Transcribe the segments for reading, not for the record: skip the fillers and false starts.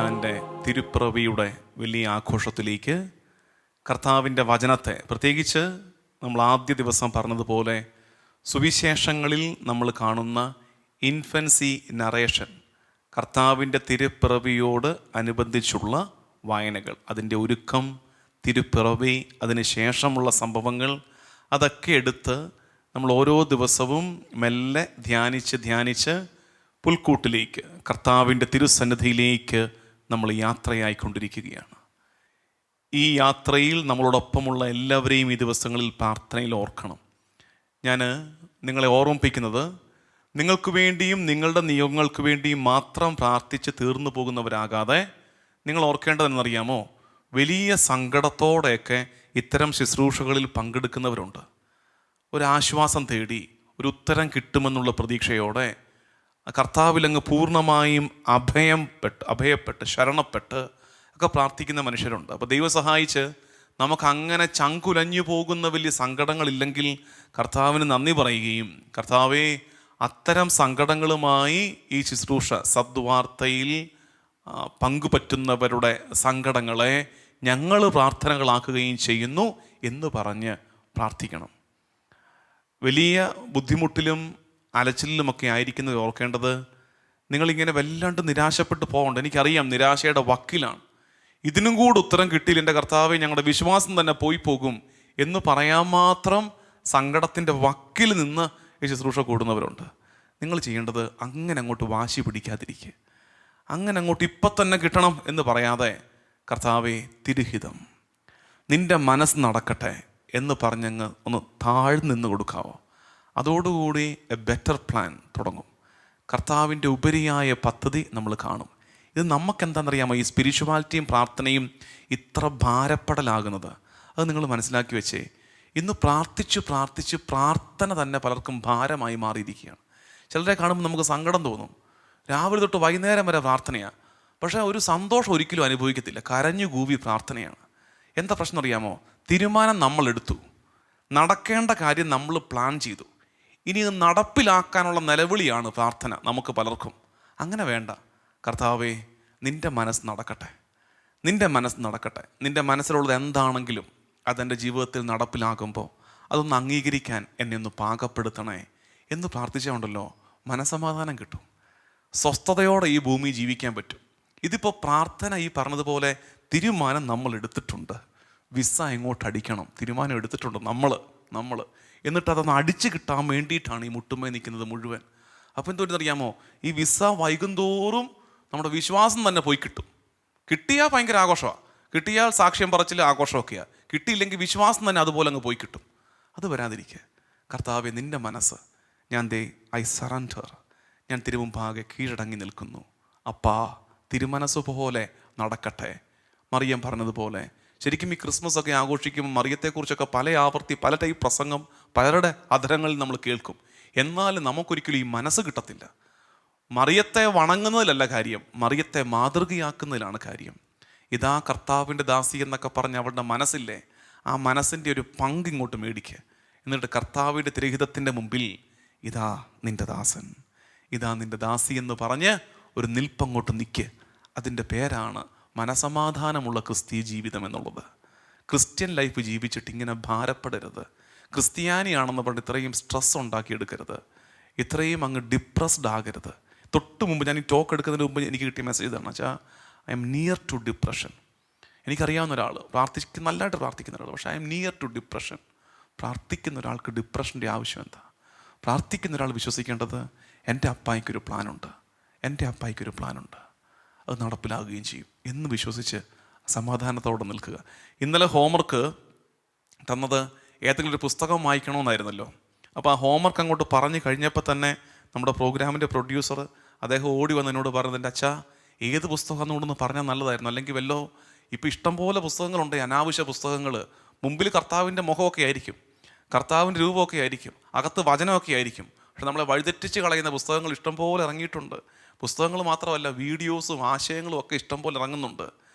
തമ്പുരാൻ്റെ തിരുപ്പിറവിയുടെ വലിയ ആഘോഷത്തിലേക്ക് കർത്താവിൻ്റെ വചനത്തെ, പ്രത്യേകിച്ച് നമ്മൾ ആദ്യ ദിവസം പറഞ്ഞതുപോലെ സുവിശേഷങ്ങളിൽ നമ്മൾ കാണുന്ന ഇൻഫൻസി നറേഷൻ, കർത്താവിൻ്റെ തിരുപ്പിറവിയോട് അനുബന്ധിച്ചുള്ള വായനകൾ, അതിൻ്റെ ഒരുക്കം, തിരുപ്പിറവി, അതിന് ശേഷമുള്ള സംഭവങ്ങൾ, അതൊക്കെ എടുത്ത് നമ്മൾ ഓരോ ദിവസവും മെല്ലെ ധ്യാനിച്ച് പുൽക്കൂട്ടിലേക്ക്, കർത്താവിൻ്റെ തിരുസന്നിധിയിലേക്ക് നമ്മൾ യാത്രയായിക്കൊണ്ടിരിക്കുകയാണ്. ഈ യാത്രയിൽ നമ്മളോടൊപ്പമുള്ള എല്ലാവരെയും ഈ ദിവസങ്ങളിൽ പ്രാർത്ഥനയിൽ ഓർക്കണം. ഞാൻ നിങ്ങളെ ഓർമ്മിപ്പിക്കുന്നത്, നിങ്ങൾക്ക് വേണ്ടിയും നിങ്ങളുടെ നിയോഗങ്ങൾക്ക് വേണ്ടിയും മാത്രം പ്രാർത്ഥിച്ച് തീർന്നു പോകുന്നവരാകാതെ, നിങ്ങൾ ഓർക്കേണ്ടതെന്നറിയാമോ, വലിയ സങ്കടത്തോടെയൊക്കെ ഇത്തരം ശുശ്രൂഷകളിൽ പങ്കെടുക്കുന്നവരുണ്ട്. ഒരാശ്വാസം തേടി, ഒരു ഉത്തരം കിട്ടുമെന്നുള്ള പ്രതീക്ഷയോടെ കർത്താവിലങ്ങ് പൂർണ്ണമായും അഭയപ്പെട്ട് ശരണപ്പെട്ട് ഒക്കെ പ്രാർത്ഥിക്കുന്ന മനുഷ്യരുണ്ട്. അപ്പോൾ ദൈവം സഹായിച്ച് നമുക്കങ്ങനെ ചങ്കുലഞ്ഞു പോകുന്ന വലിയ സങ്കടങ്ങളില്ലെങ്കിൽ കർത്താവിന് നന്ദി പറയുകയും, കർത്താവേ, അത്തരം സങ്കടങ്ങളുമായി ഈ ശുശ്രൂഷ സദ്വാർത്തയിൽ പങ്കുപറ്റുന്നവരുടെ സങ്കടങ്ങളെ ഞങ്ങൾ പ്രാർത്ഥനകളാക്കുകയും ചെയ്യുന്നു എന്ന് പറഞ്ഞ് പ്രാർത്ഥിക്കണം. വലിയ ബുദ്ധിമുട്ടിലും അലച്ചിലുമൊക്കെ ആയിരിക്കുന്നത് ഓർക്കേണ്ടത്, നിങ്ങളിങ്ങനെ വല്ലാണ്ട് നിരാശപ്പെട്ട് പോകണ്ട. എനിക്കറിയാം, നിരാശയുടെ വക്കിലാണ്. ഇതിനും കൂടെ ഉത്തരം കിട്ടിയില്ല എൻ്റെ കർത്താവേ, ഞങ്ങളുടെ വിശ്വാസം തന്നെ പോയി പോകും എന്ന് പറയാൻ മാത്രം സങ്കടത്തിൻ്റെ വക്കിൽ നിന്ന് ഈ ശുശ്രൂഷ കൂടുന്നവരുണ്ട്. നിങ്ങൾ ചെയ്യേണ്ടത് അങ്ങനെ അങ്ങോട്ട് വാശി പിടിക്കാതിരിക്കുക. അങ്ങനെ അങ്ങോട്ട് ഇപ്പം തന്നെ കിട്ടണം എന്ന് പറയാതെ, കർത്താവേ, തിരുഹിതം, നിൻ്റെ മനസ്സ് നടക്കട്ടെ എന്ന് പറഞ്ഞങ്ങ് ഒന്ന് താഴ്ന്നു കൊടുക്കാവോ? അതോടുകൂടി എ ബെറ്റർ പ്ലാൻ തുടങ്ങും. കർത്താവിൻ്റെ ഉപരിയായ പദ്ധതി നമ്മൾ കാണും. ഇത് നമുക്കെന്താണെന്നറിയാമോ, ഈ സ്പിരിച്വാലിറ്റിയും പ്രാർത്ഥനയും ഇത്ര ഭാരപ്പെടലാകുന്നത്? അത് നിങ്ങൾ മനസ്സിലാക്കി വെച്ചേ. ഇന്ന് പ്രാർത്ഥിച്ച് പ്രാർത്ഥന തന്നെ പലർക്കും ഭാരമായി മാറിയിരിക്കുകയാണ്. ചിലരെ കാണുമ്പോൾ നമുക്ക് സങ്കടം തോന്നും. രാവിലെ തൊട്ട് വൈകുന്നേരം വരെ പ്രാർത്ഥനയാണ്, പക്ഷേ ഒരു സന്തോഷം ഒരിക്കലും അനുഭവിക്കത്തില്ല. കരഞ്ഞു കൂവി പ്രാർത്ഥനയാണ്. എന്താ പ്രശ്നം അറിയാമോ? തീരുമാനം നമ്മൾ എടുത്തു, നടക്കേണ്ട കാര്യം നമ്മൾ പ്ലാൻ ചെയ്തു, ഇനി ഇത് നടപ്പിലാക്കാനുള്ള നിലവിളിയാണ് പ്രാർത്ഥന നമുക്ക് പലർക്കും. അങ്ങനെ വേണ്ട. കർത്താവേ, നിൻ്റെ മനസ്സ് നടക്കട്ടെ, നിൻ്റെ മനസ്സ് നടക്കട്ടെ. നിൻ്റെ മനസ്സിലുള്ളത് എന്താണെങ്കിലും അതെൻ്റെ ജീവിതത്തിൽ നടപ്പിലാകുമ്പോൾ അതൊന്ന് അംഗീകരിക്കാൻ എന്നെ ഒന്ന് പാകപ്പെടുത്തണേ എന്ന് പ്രാർത്ഥിച്ചുകൊണ്ടല്ലോ മനസ്സമാധാനം കിട്ടും. സ്വസ്ഥതയോടെ ഈ ഭൂമി ജീവിക്കാൻ പറ്റും. ഇതിപ്പോൾ പ്രാർത്ഥന ഈ പറഞ്ഞതുപോലെ തീരുമാനം നമ്മൾ എടുത്തിട്ടുണ്ട്. വിസ എങ്ങോട്ട് അടിക്കണം തീരുമാനം എടുത്തിട്ടുണ്ട് നമ്മൾ എന്നിട്ട് അതൊന്ന് അടിച്ചു കിട്ടാൻ വേണ്ടിയിട്ടാണ് ഈ മുട്ടുമേ നിൽക്കുന്നത് മുഴുവൻ. അപ്പോൾ എന്തോന്നറിയാമോ, ഈ വിസ വൈകുന്തോറും നമ്മുടെ വിശ്വാസം തന്നെ പോയി കിട്ടും. കിട്ടിയാൽ ഭയങ്കര ആഘോഷമാണ്, കിട്ടിയാൽ സാക്ഷ്യം പറച്ചിൽ ആഘോഷമൊക്കെയാണ്, കിട്ടിയില്ലെങ്കിൽ വിശ്വാസം തന്നെ അതുപോലെ അങ്ങ് പോയി കിട്ടും. അത് വരാതിരിക്കുക. കർത്താവേ, നിൻ്റെ മനസ്സ് ഐ സറണ്ടർ, ഞാൻ തിരുമുമ്പാകെ കീഴടങ്ങി നിൽക്കുന്നു. അപ്പാ, തിരുമനസ് പോലെ നടക്കട്ടെ. മറിയം പറഞ്ഞതുപോലെ, ശരിക്കും ഈ ക്രിസ്മസ് ഒക്കെ ആഘോഷിക്കുമ്പോൾ മറിയത്തെക്കുറിച്ചൊക്കെ പല ആവർത്തി പല ടൈപ്പ് പ്രസംഗം പലരുടെ അധരങ്ങളിൽ നമ്മൾ കേൾക്കും. എന്നാൽ നമുക്കൊരിക്കലും ഈ മനസ്സ് കിട്ടത്തില്ല. മറിയത്തെ വണങ്ങുന്നതിലല്ല കാര്യം, മറിയത്തെ മാതൃകയാക്കുന്നതിലാണ് കാര്യം. ഇതാ കർത്താവിൻ്റെ ദാസി എന്നൊക്കെ പറഞ്ഞ് അവളുടെ മനസ്സില്ലേ, ആ മനസ്സിൻ്റെ ഒരു പങ്ക് ഇങ്ങോട്ട് മേടിക്കുക. എന്നിട്ട് കർത്താവിൻ്റെ തിരഹിതത്തിൻ്റെ മുമ്പിൽ ഇതാ നിൻ്റെ ദാസൻ, ഇതാ നിൻ്റെ ദാസി എന്ന് പറഞ്ഞ് ഒരു നിൽപ്പങ്ങോട്ട് നിൽക്കുക. അതിൻ്റെ പേരാണ് മനസമാധാനമുള്ള ക്രിസ്തീയ ജീവിതം എന്നുള്ളത്. ക്രിസ്ത്യൻ ലൈഫ് ജീവിച്ചിട്ട് ഇങ്ങനെ ഭാരപ്പെടരുത്. ക്രിസ്ത്യാനിയാണെന്ന് പറഞ്ഞ് ഇത്രയും സ്ട്രെസ് ഉണ്ടാക്കിയെടുക്കരുത്, ഇത്രയും അങ്ങ് ഡിപ്രസ്ഡ് ആകരുത്. തൊട്ട് മുമ്പ് ഞാൻ ഈ ടോക്ക് എടുക്കുന്നതിന് മുമ്പ് എനിക്ക് കിട്ടിയ മെസ്സേജ് ഇതാണ്, വെച്ചാൽ I am near to depression. എനിക്കറിയാവുന്ന ഒരാൾ നല്ലതായിട്ട് പ്രാർത്ഥിക്കുന്ന ഒരാൾ, പക്ഷേ I am near to depression. പ്രാർത്ഥിക്കുന്ന ഒരാൾക്ക് ഡിപ്രഷൻ്റെ ആവശ്യം എന്താ? പ്രാർത്ഥിക്കുന്ന ഒരാൾ വിശ്വസിക്കേണ്ടത്, എൻ്റെ അപ്പായിക്കൊരു പ്ലാനുണ്ട്, അത് നടപ്പിലാകുകയും ചെയ്യും എന്ന് വിശ്വസിച്ച് സമാധാനത്തോടെ നിൽക്കുക. ഇന്നലെ ഹോംവർക്ക് തന്നത് ഏതെങ്കിലും ഒരു പുസ്തകം വായിക്കണമെന്നായിരുന്നല്ലോ. അപ്പോൾ ആ ഹോംവർക്ക് അങ്ങോട്ട് പറഞ്ഞു കഴിഞ്ഞപ്പോൾ തന്നെ നമ്മുടെ പ്രോഗ്രാമിൻ്റെ പ്രൊഡ്യൂസർ അദ്ദേഹം ഓടി വന്ന് എന്നോട് പറഞ്ഞത്, എൻ്റെ അച്ഛാ, ഏത് പുസ്തകം എന്നുകൊണ്ടൊന്ന് പറഞ്ഞാൽ നല്ലതായിരുന്നു, അല്ലെങ്കിൽ വല്ലോ ഇപ്പോൾ ഇഷ്ടംപോലെ പുസ്തകങ്ങളുണ്ട്, അനാവശ്യ പുസ്തകങ്ങൾ. മുമ്പിൽ കർത്താവിൻ്റെ മുഖമൊക്കെ ആയിരിക്കും, കർത്താവിൻ്റെ രൂപമൊക്കെ ആയിരിക്കും, അകത്ത് വചനമൊക്കെ ആയിരിക്കും, പക്ഷെ നമ്മളെ വഴിതെറ്റിച്ച് കളയുന്ന പുസ്തകങ്ങൾ ഇഷ്ടംപോലെ ഇറങ്ങിയിട്ടുണ്ട്. പുസ്തകങ്ങൾ മാത്രമല്ല, വീഡിയോസും ആശയങ്ങളും ഒക്കെ ഇഷ്ടംപോലെ ഇറങ്ങുന്നുണ്ട്.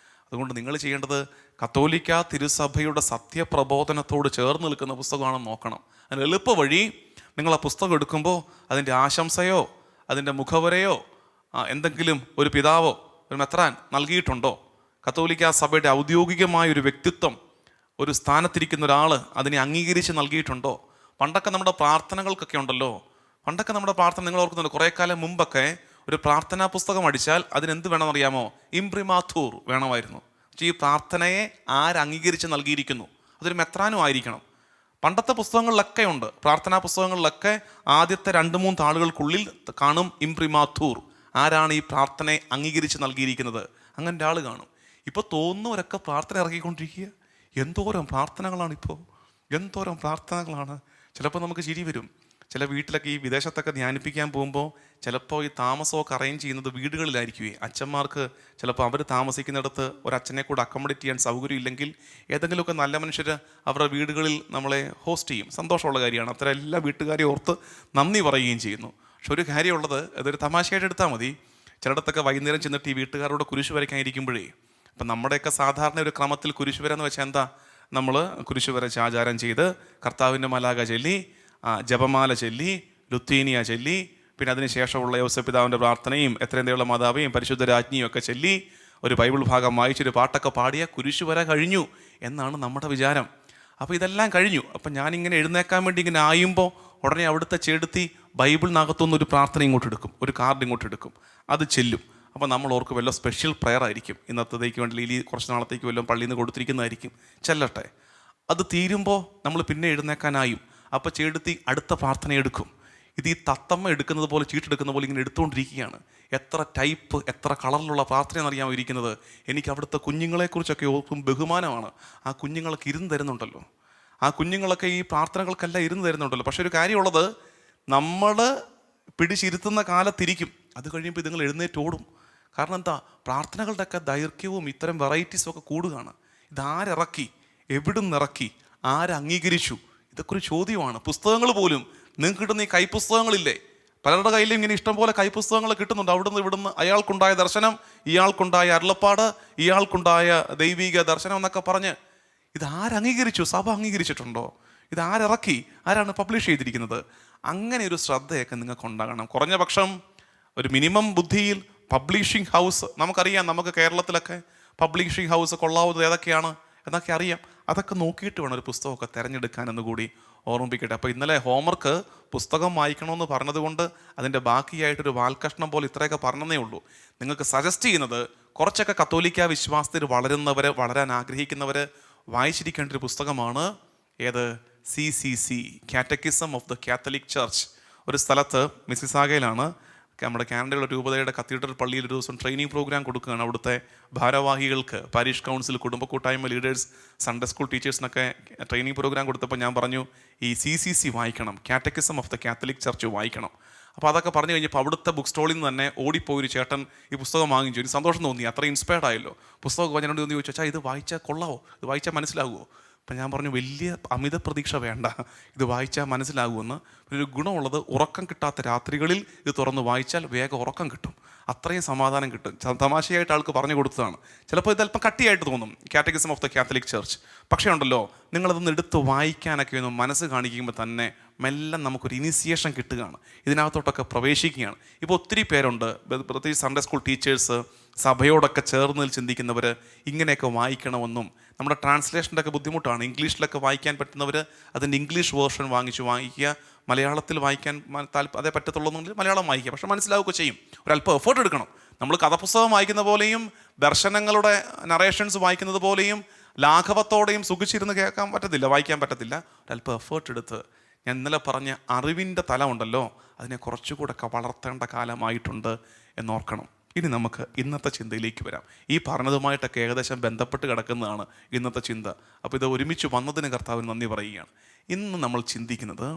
അതുകൊണ്ട് നിങ്ങൾ ചെയ്യേണ്ടത് കത്തോലിക്ക തിരുസഭയുടെ സത്യപ്രബോധനത്തോട് ചേർന്ന് നിൽക്കുന്ന പുസ്തകമാണെന്ന് നോക്കണം. അതിന് എളുപ്പ വഴി, നിങ്ങൾ ആ പുസ്തകം എടുക്കുമ്പോൾ അതിൻ്റെ ആശംസയോ അതിൻ്റെ മുഖവരയോ എന്തെങ്കിലും ഒരു പിതാവോ ഒരു മെത്രാൻ നൽകിയിട്ടുണ്ടോ? കത്തോലിക്ക സഭയുടെ ഔദ്യോഗികമായ ഒരു വ്യക്തിത്വം, ഒരു സ്ഥാനത്തിരിക്കുന്ന ഒരാൾ അതിനെ അംഗീകരിച്ച് നൽകിയിട്ടുണ്ടോ? പണ്ടൊക്കെ നമ്മുടെ പ്രാർത്ഥനകൾക്കൊക്കെ ഉണ്ടല്ലോ, പണ്ടൊക്കെ നമ്മുടെ പ്രാർത്ഥന നിങ്ങൾ ഓർക്കുന്നുണ്ട്, കുറേ കാലം മുമ്പൊക്കെ ഒരു പ്രാർത്ഥനാ പുസ്തകം അടിച്ചാൽ അതിനെന്ത് വേണമെന്നറിയാമോ? ഇംപ്രിമാത്തൂർ വേണമായിരുന്നു. ഈ പ്രാർത്ഥനയെ ആരംഗീകരിച്ച് നൽകിയിരിക്കുന്നു, അതൊരു മെത്രാനും ആയിരിക്കണം. പണ്ടത്തെ പുസ്തകങ്ങളിലൊക്കെ ഉണ്ട്, പ്രാർത്ഥനാ പുസ്തകങ്ങളിലൊക്കെ ആദ്യത്തെ 2-3 താളുകൾക്കുള്ളിൽ കാണും ഇംപ്രിമാത്തൂർ, ആരാണ് ഈ പ്രാർത്ഥനയെ അംഗീകരിച്ച് നൽകിയിരിക്കുന്നത്, അങ്ങനെ ആൾ കാണും. ഇപ്പോൾ തോന്നുന്നവരൊക്കെ പ്രാർത്ഥന ഇറക്കിക്കൊണ്ടിരിക്കുക. എന്തോരം പ്രാർത്ഥനകളാണ് ഇപ്പോൾ, എന്തോരം പ്രാർത്ഥനകളാണ്. ചിലപ്പോൾ നമുക്ക് ചിരി വരും. ചില വീട്ടിലൊക്കെ ഈ വിദേശത്തൊക്കെ ധ്യാനിപ്പിക്കാൻ പോകുമ്പോൾ ചിലപ്പോൾ ഈ താമസമൊക്കെ അറേഞ്ച് ചെയ്യുന്നത് വീടുകളിലായിരിക്കുമേ. അച്ഛന്മാർക്ക് ചിലപ്പോൾ അവർ താമസിക്കുന്നിടത്ത് ഒരച്ഛനെ കൂടെ അക്കോമഡേറ്റ് ചെയ്യാൻ സൗകര്യം ഇല്ലെങ്കിൽ ഏതെങ്കിലുമൊക്കെ നല്ല മനുഷ്യർ അവരുടെ വീടുകളിൽ നമ്മളെ ഹോസ്റ്റ് ചെയ്യും. സന്തോഷമുള്ള കാര്യമാണ്. അത്തരം എല്ലാ വീട്ടുകാരെയും ഓർത്ത് നന്ദി പറയുകയും ചെയ്യുന്നു. പക്ഷെ ഒരു കാര്യമുള്ളത്, അതൊരു തമാശയായിട്ട് എടുത്താൽ മതി. ചിലയിടത്തൊക്കെ വൈകുന്നേരം ചെന്നിട്ട് ഈ വീട്ടുകാരോട് കുരിശ് വരയ്ക്കാനിരിക്കുമ്പോഴേ, ഇപ്പം നമ്മുടെയൊക്കെ സാധാരണ ഒരു ക്രമത്തിൽ കുരിശ് വര എന്ന് വെച്ചാൽ എന്താ, നമ്മൾ കുരിശ് വരച്ച് ആചാരം ചെയ്ത് കർത്താവിൻ്റെ മലാക ചൊല്ലി, ജപമാല ചൊല്ലി, ലുത്തീനിയ ചൊല്ലി, പിന്നെ അതിന് ശേഷമുള്ള യോസപിതാവിൻ്റെ പ്രാർത്ഥനയും എത്രയും ദയുള്ള മാതാവയും പരിശുദ്ധ രാജ്ഞിയും ഒക്കെ ചൊല്ലി ഒരു ബൈബിൾ ഭാഗം വായിച്ചൊരു പാട്ടൊക്കെ പാടിയ കുരിശ് വര കഴിഞ്ഞു എന്നാണ് നമ്മുടെ വിചാരം. അപ്പോൾ ഇതെല്ലാം കഴിഞ്ഞു. അപ്പം ഞാനിങ്ങനെ എഴുന്നേക്കാൻ വേണ്ടി ഇങ്ങനെ ആയുമ്പോൾ ഉടനെ അവിടുത്തെ ചെടുത്തി ബൈബിളിനകത്തുനിന്ന് ഒരു പ്രാർത്ഥന ഇങ്ങോട്ട് എടുക്കും, ഒരു കാർഡ് ഇങ്ങോട്ട് എടുക്കും, അത് ചെല്ലും. അപ്പോൾ നമ്മൾ ഓർക്ക് വല്ല സ്പെഷ്യൽ പ്രെയർ ആയിരിക്കും, ഇന്നത്തേക്ക് വേണ്ടി ഈ കുറച്ച് നാളത്തേക്ക് വല്ലതും പള്ളിയിൽ നിന്ന് കൊടുത്തിരിക്കുന്നതായിരിക്കും, ചെല്ലട്ടെ. അത് തീരുമ്പോൾ നമ്മൾ പിന്നെ എഴുന്നേക്കാനായും. അപ്പോൾ ചെടുത്തി അടുത്ത പ്രാർത്ഥന എടുക്കും. ഇത് ഈ തത്തമ്മ എടുക്കുന്നത് പോലെ, ചീട്ടെടുക്കുന്ന പോലെ ഇങ്ങനെ എടുത്തുകൊണ്ടിരിക്കുകയാണ്. എത്ര ടൈപ്പ്, എത്ര കളറിലുള്ള പ്രാർത്ഥന എന്നറിയാമോ ഇരിക്കുന്നത്. എനിക്ക് അവിടുത്തെ കുഞ്ഞുങ്ങളെക്കുറിച്ചൊക്കെ ഓർക്കും ബഹുമാനമാണ്. ആ കുഞ്ഞുങ്ങളൊക്കെ ഇരുന്ന് തരുന്നുണ്ടല്ലോ, ആ കുഞ്ഞുങ്ങളൊക്കെ ഈ പ്രാർത്ഥനകൾക്കെല്ലാം ഇരുന്ന് തരുന്നുണ്ടല്ലോ. പക്ഷെ ഒരു കാര്യമുള്ളത്, നമ്മൾ പിടിച്ചിരുത്തുന്ന കാലത്തിരിക്കും, അത് കഴിയുമ്പോൾ ഇതുങ്ങൾ എഴുന്നേറ്റ് ഓടും. കാരണം എന്താ, പ്രാർത്ഥനകളുടെയൊക്കെ ദൈർഘ്യവും ഇത്തരം വെറൈറ്റീസും ഒക്കെ കൂടുകയാണ്. ഇതാരിറക്കി, എവിടുന്ന് ഇറക്കി, ആരംഗീകരിച്ചു, ഇതൊക്കെ ഒരു ചോദ്യമാണ്. പുസ്തകങ്ങൾ പോലും നിങ്ങൾക്ക് കിട്ടുന്ന ഈ കൈപ്പുസ്തകങ്ങളില്ലേ, പലരുടെ കയ്യിലും ഇങ്ങനെ ഇഷ്ടം പോലെ കൈപ്പുസ്തകങ്ങൾ കിട്ടുന്നുണ്ട്. അവിടുന്ന് ഇവിടുന്ന് അയാൾക്കുണ്ടായ ദർശനം, ഇയാൾക്കുണ്ടായ അരുളപ്പാട്, ഇയാൾക്കുണ്ടായ ദൈവിക ദർശനം എന്നൊക്കെ പറഞ്ഞ് ഇതാരംഗീകരിച്ചു? സഭ അംഗീകരിച്ചിട്ടുണ്ടോ? ഇതാരിറക്കി? ആരാണ് പബ്ലിഷ് ചെയ്തിരിക്കുന്നത്? അങ്ങനെ ഒരു ശ്രദ്ധയൊക്കെ നിങ്ങൾക്ക് ഉണ്ടാകണം. കുറഞ്ഞ പക്ഷം ഒരു മിനിമം ബുദ്ധിയിൽ പബ്ലിഷിംഗ് ഹൗസ്, നമുക്കറിയാം, നമുക്ക് കേരളത്തിലൊക്കെ പബ്ലിഷിംഗ് ഹൗസ് കൊള്ളാവുന്നത് ഏതൊക്കെയാണ് എന്നൊക്കെ അറിയാം. അതൊക്കെ നോക്കിയിട്ട് വേണം ഒരു പുസ്തകമൊക്കെ തിരഞ്ഞെടുക്കാൻ എന്ന് കൂടി ഓർമ്മിപ്പിക്കട്ടെ. അപ്പോൾ ഇന്നലെ ഹോംവർക്ക് പുസ്തകം വായിക്കണമെന്ന് പറഞ്ഞതുകൊണ്ട് അതിൻ്റെ ബാക്കിയായിട്ടൊരു വാൽക്കഷ്ണം പോലെ ഇത്രയൊക്കെ പറഞ്ഞതേ ഉള്ളൂ. നിങ്ങൾക്ക് സജസ്റ്റ് ചെയ്യുന്നത്, കുറച്ചൊക്കെ കത്തോലിക്ക വിശ്വാസത്തിൽ വളരുന്നവർ, വളരാൻ ആഗ്രഹിക്കുന്നവർ വായിച്ചിരിക്കേണ്ട ഒരു പുസ്തകമാണ് ഏത്? CCC, catechism of the Catholic church. ഒരു സ്ഥലത്ത് മിസിസാഗയിലാണ്, നമ്മുടെ കാനഡയുടെ രൂപതയുടെ കത്തീഡ്രൽ പള്ളിയിൽ ഒരു ദിവസം ട്രെയിനിങ് പ്രോഗ്രാം കൊടുക്കുകയാണ്. അവിടുത്തെ ഭാരവാഹികൾക്ക്, പാരിഷ് കൗൺസിൽ, കുടുംബ കൂട്ടായ്മ ലീഡേഴ്സ്, സൺഡേ സ്കൂൾ ടീച്ചേഴ്സിനൊക്കെ ട്രെയിനിങ് പ്രോഗ്രാം കൊടുത്തപ്പോൾ ഞാൻ പറഞ്ഞു, ഈ CCC വായിക്കണം, catechism of the Catholic church വായിക്കണം. അപ്പോൾ അതൊക്കെ പറഞ്ഞു കഴിഞ്ഞപ്പോൾ അവിടുത്തെ ബുക്ക് സ്റ്റോളിൽ നിന്ന് തന്നെ ഓടിപ്പോയൊരു ചേട്ടൻ ഈ പുസ്തകം വാങ്ങിച്ചു. എനിക്ക് സന്തോഷം തോന്നി, അത്ര ഇൻസ്പയർഡ് ആയല്ലോ. പുസ്തകം എന്നോട് ഒന്ന് ചോദിച്ചാൽ, ഇത് വായിച്ചാൽ കൊള്ളാവോ, ഇത് വായിച്ചാൽ മനസ്സിലാകുമോ? അപ്പം ഞാൻ പറഞ്ഞു, വലിയ അമിത പ്രതീക്ഷ വേണ്ട, ഇത് വായിച്ചാൽ മനസ്സിലാകുമെന്ന്. ഒരു ഗുണമുള്ളത്, ഉറക്കം കിട്ടാത്ത രാത്രികളിൽ ഇത് തുറന്ന് വായിച്ചാൽ വേഗം ഉറക്കം കിട്ടും, അത്രയും സമാധാനം കിട്ടും. തമാശയായിട്ട് ആൾക്ക് പറഞ്ഞു കൊടുത്തതാണ്. ചിലപ്പോൾ ഇത് അല്പം കട്ടിയായിട്ട് തോന്നും, catechism of the Catholic church. പക്ഷേ ഉണ്ടല്ലോ, നിങ്ങളതൊന്ന് എടുത്ത് വായിക്കാനൊക്കെ ഒന്ന് മനസ്സ് കാണിക്കുമ്പോൾ തന്നെ മെല്ലെ നമുക്കൊരു ഇനിസിയേഷൻ കിട്ടുകയാണ്, ഇതിനകത്തോട്ടൊക്കെ പ്രവേശിക്കുകയാണ്. ഇപ്പോൾ ഒത്തിരി പേരുണ്ട്, പ്രത്യേകിച്ച് സൺഡേ സ്കൂൾ ടീച്ചേഴ്സ്, സഭയോടൊക്കെ ചേർന്ന് ചിന്തിക്കുന്നവർ ഇങ്ങനെയൊക്കെ വായിക്കണമെന്നും. നമ്മുടെ ട്രാൻസ്ലേഷൻ്റെ ഒക്കെ ബുദ്ധിമുട്ടാണ്, ഇംഗ്ലീഷിലൊക്കെ വായിക്കാൻ പറ്റുന്നവർ അതിൻ്റെ ഇംഗ്ലീഷ് വേർഷൻ വാങ്ങിക്കുക. മലയാളത്തിൽ വായിക്കാൻ അതേ പറ്റത്തുള്ളതെങ്കിൽ മലയാളം വായിക്കുക, പക്ഷെ മനസ്സിലാവുകയൊക്കെ ചെയ്യും. ഒരല്പം എഫേർട്ട് എടുക്കണം. നമ്മൾ കഥപുസ്തകം വായിക്കുന്ന പോലെയും ദർശനങ്ങളുടെ നറേഷൻസ് വായിക്കുന്നത് പോലെയും ലാഘവത്തോടെയും സുഖിച്ചിരുന്ന് കേൾക്കാൻ പറ്റത്തില്ല, വായിക്കാൻ പറ്റത്തില്ല. ഒരല്പം എഫേർട്ട് എടുത്ത്, ഞാൻ ഇന്നലെ പറഞ്ഞ അറിവിൻ്റെ തലമുണ്ടല്ലോ, അതിനെ കുറച്ചുകൂടെ വളർത്തേണ്ട കാലമായിട്ടുണ്ട് എന്നോർക്കണം. ഇനി നമുക്ക് ഇന്നത്തെ ചിന്തയിലേക്ക് വരാം. ഈ പറഞ്ഞതുമായിട്ടൊക്കെ ഏകദേശം ബന്ധപ്പെട്ട് കിടക്കുന്നതാണ് ഇന്നത്തെ ചിന്ത. അപ്പോൾ ഇത് ഒരുമിച്ച് വന്നതിന് കർത്താവിന് നന്ദി പറയുകയാണ്. ഇന്ന് നമ്മൾ ചിന്തിക്കുന്നത്,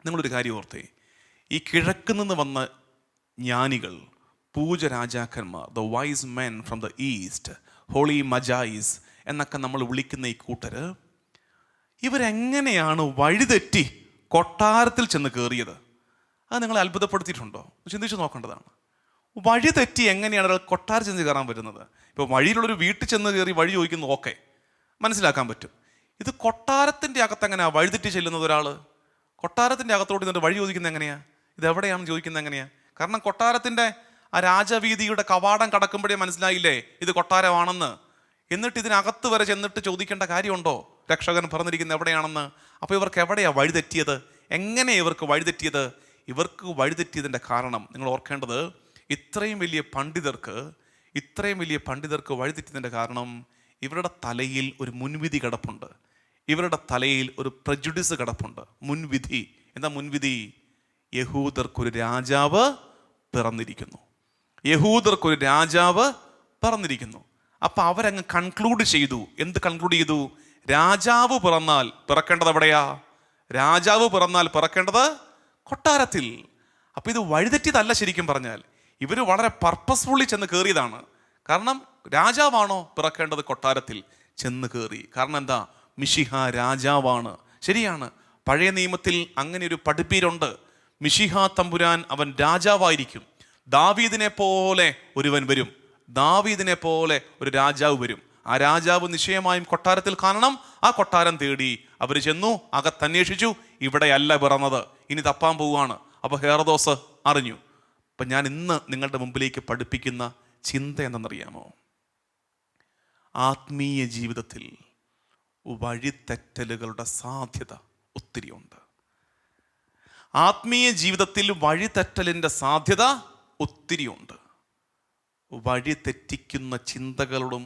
നിങ്ങളൊരു കാര്യം ഓർത്തേ, ഈ കിഴക്ക് നിന്ന് വന്ന ജ്ഞാനികൾ, പൂജരാജാക്കന്മാർ, the wise men from the east, holy magis എന്നൊക്കെ നമ്മൾ വിളിക്കുന്ന ഈ കൂട്ടർ, ഇവരെങ്ങനെയാണ് വഴിതെറ്റി കൊട്ടാരത്തിൽ ചെന്ന് കയറിയത്? അത് നിങ്ങളെ അത്ഭുതപ്പെടുത്തിയിട്ടുണ്ടോ? ചിന്തിച്ച് നോക്കേണ്ടതാണ്. വഴി തെറ്റി എങ്ങനെയാണ് ഒരാൾ കൊട്ടാരം ചെന്ന് കയറാൻ പറ്റുന്നത്? ഇപ്പോൾ വഴിയിലുള്ളൊരു വീട്ടിൽ ചെന്ന് കയറി വഴി ചോദിക്കുന്നത് ഓക്കെ, മനസ്സിലാക്കാൻ പറ്റും. ഇത് കൊട്ടാരത്തിൻ്റെ അകത്ത് എങ്ങനെയാണ് വഴിതെറ്റി ചെല്ലുന്നത്? ഒരാൾ കൊട്ടാരത്തിൻ്റെ അകത്തോട്ട് നിന്നിട്ട് വഴി ചോദിക്കുന്നത് എങ്ങനെയാണ്? ഇതെവിടെയാണെന്ന് ചോദിക്കുന്നത് എങ്ങനെയാണ്? കാരണം കൊട്ടാരത്തിൻ്റെ ആ രാജവീതിയുടെ കവാടം കടക്കുമ്പോഴേ മനസ്സിലായില്ലേ ഇത് കൊട്ടാരമാണെന്ന്. എന്നിട്ട് ഇതിനകത്ത് വരെ ചെന്നിട്ട് ചോദിക്കേണ്ട കാര്യമുണ്ടോ രക്ഷകൻ പറഞ്ഞിരിക്കുന്നത് എവിടെയാണെന്ന്? അപ്പോൾ ഇവർക്ക് എവിടെയാണ് വഴിതെറ്റിയത്? എങ്ങനെ ഇവർക്ക് വഴിതെറ്റിയത്? ഇവർക്ക് വഴിതെറ്റിയതിൻ്റെ കാരണം നിങ്ങൾ ഓർക്കേണ്ടത്, ഇത്രയും വലിയ പണ്ഡിതർക്ക് വഴിതെറ്റിയതിൻ്റെ കാരണം ഇവരുടെ തലയിൽ ഒരു മുൻവിധി കിടപ്പുണ്ട്. ഇവരുടെ തലയിൽ ഒരു പ്രജുഡിസ് കിടപ്പുണ്ട്. മുൻവിധി. എന്താ മുൻവിധി? യഹൂദർക്കൊരു രാജാവ് പിറന്നിരിക്കുന്നു. അപ്പം അവരങ്ങ് കൺക്ലൂഡ് ചെയ്തു. എന്ത് കൺക്ലൂഡ് ചെയ്തു? രാജാവ് പിറക്കേണ്ടത് എവിടെയാ? രാജാവ് പിറക്കേണ്ടത് കൊട്ടാരത്തിൽ. അപ്പം ഇത് വഴിതെറ്റിയതല്ല. ശരിക്കും പറഞ്ഞാൽ ഇവർ വളരെ പർപ്പസ്ഫുള്ളി ചെന്ന് കയറിയതാണ്. കാരണം രാജാവാണോ പിറക്കേണ്ടത്? കൊട്ടാരത്തിൽ ചെന്ന് കയറി. കാരണം എന്താ? മിശിഹ രാജാവാണ്. ശരിയാണ്, പഴയ നിയമത്തിൽ അങ്ങനെ ഒരു പഠിപ്പീരുണ്ട്. മിശിഹ തമ്പുരാൻ അവൻ രാജാവായിരിക്കും. ദാവീദിനെ പോലെ ഒരുവൻ വരും. ദാവീദിനെ പോലെ ഒരു രാജാവ് വരും. ആ രാജാവ് നിശ്ചയമായും കൊട്ടാരത്തിൽ കാണണം. ആ കൊട്ടാരം തേടി അവർ ചെന്നു, അകത്തന്വേഷിച്ചു. ഇവിടെയല്ല പിറന്നത്, ഇനി തപ്പാൻ പോവുകയാണ്. അപ്പോൾ ഹെറോദോസ് അറിഞ്ഞു. അപ്പം ഞാൻ ഇന്ന് നിങ്ങളുടെ മുമ്പിലേക്ക് പഠിപ്പിക്കുന്ന ചിന്ത എന്തെന്നറിയാമോ? ആത്മീയ ജീവിതത്തിൽ വഴിതെറ്റലുകളുടെ സാധ്യത ഒത്തിരിയുണ്ട്. ആത്മീയ ജീവിതത്തിൽ വഴിതെറ്റലിൻ്റെ സാധ്യത ഒത്തിരിയുണ്ട്. വഴിതെറ്റിക്കുന്ന ചിന്തകളും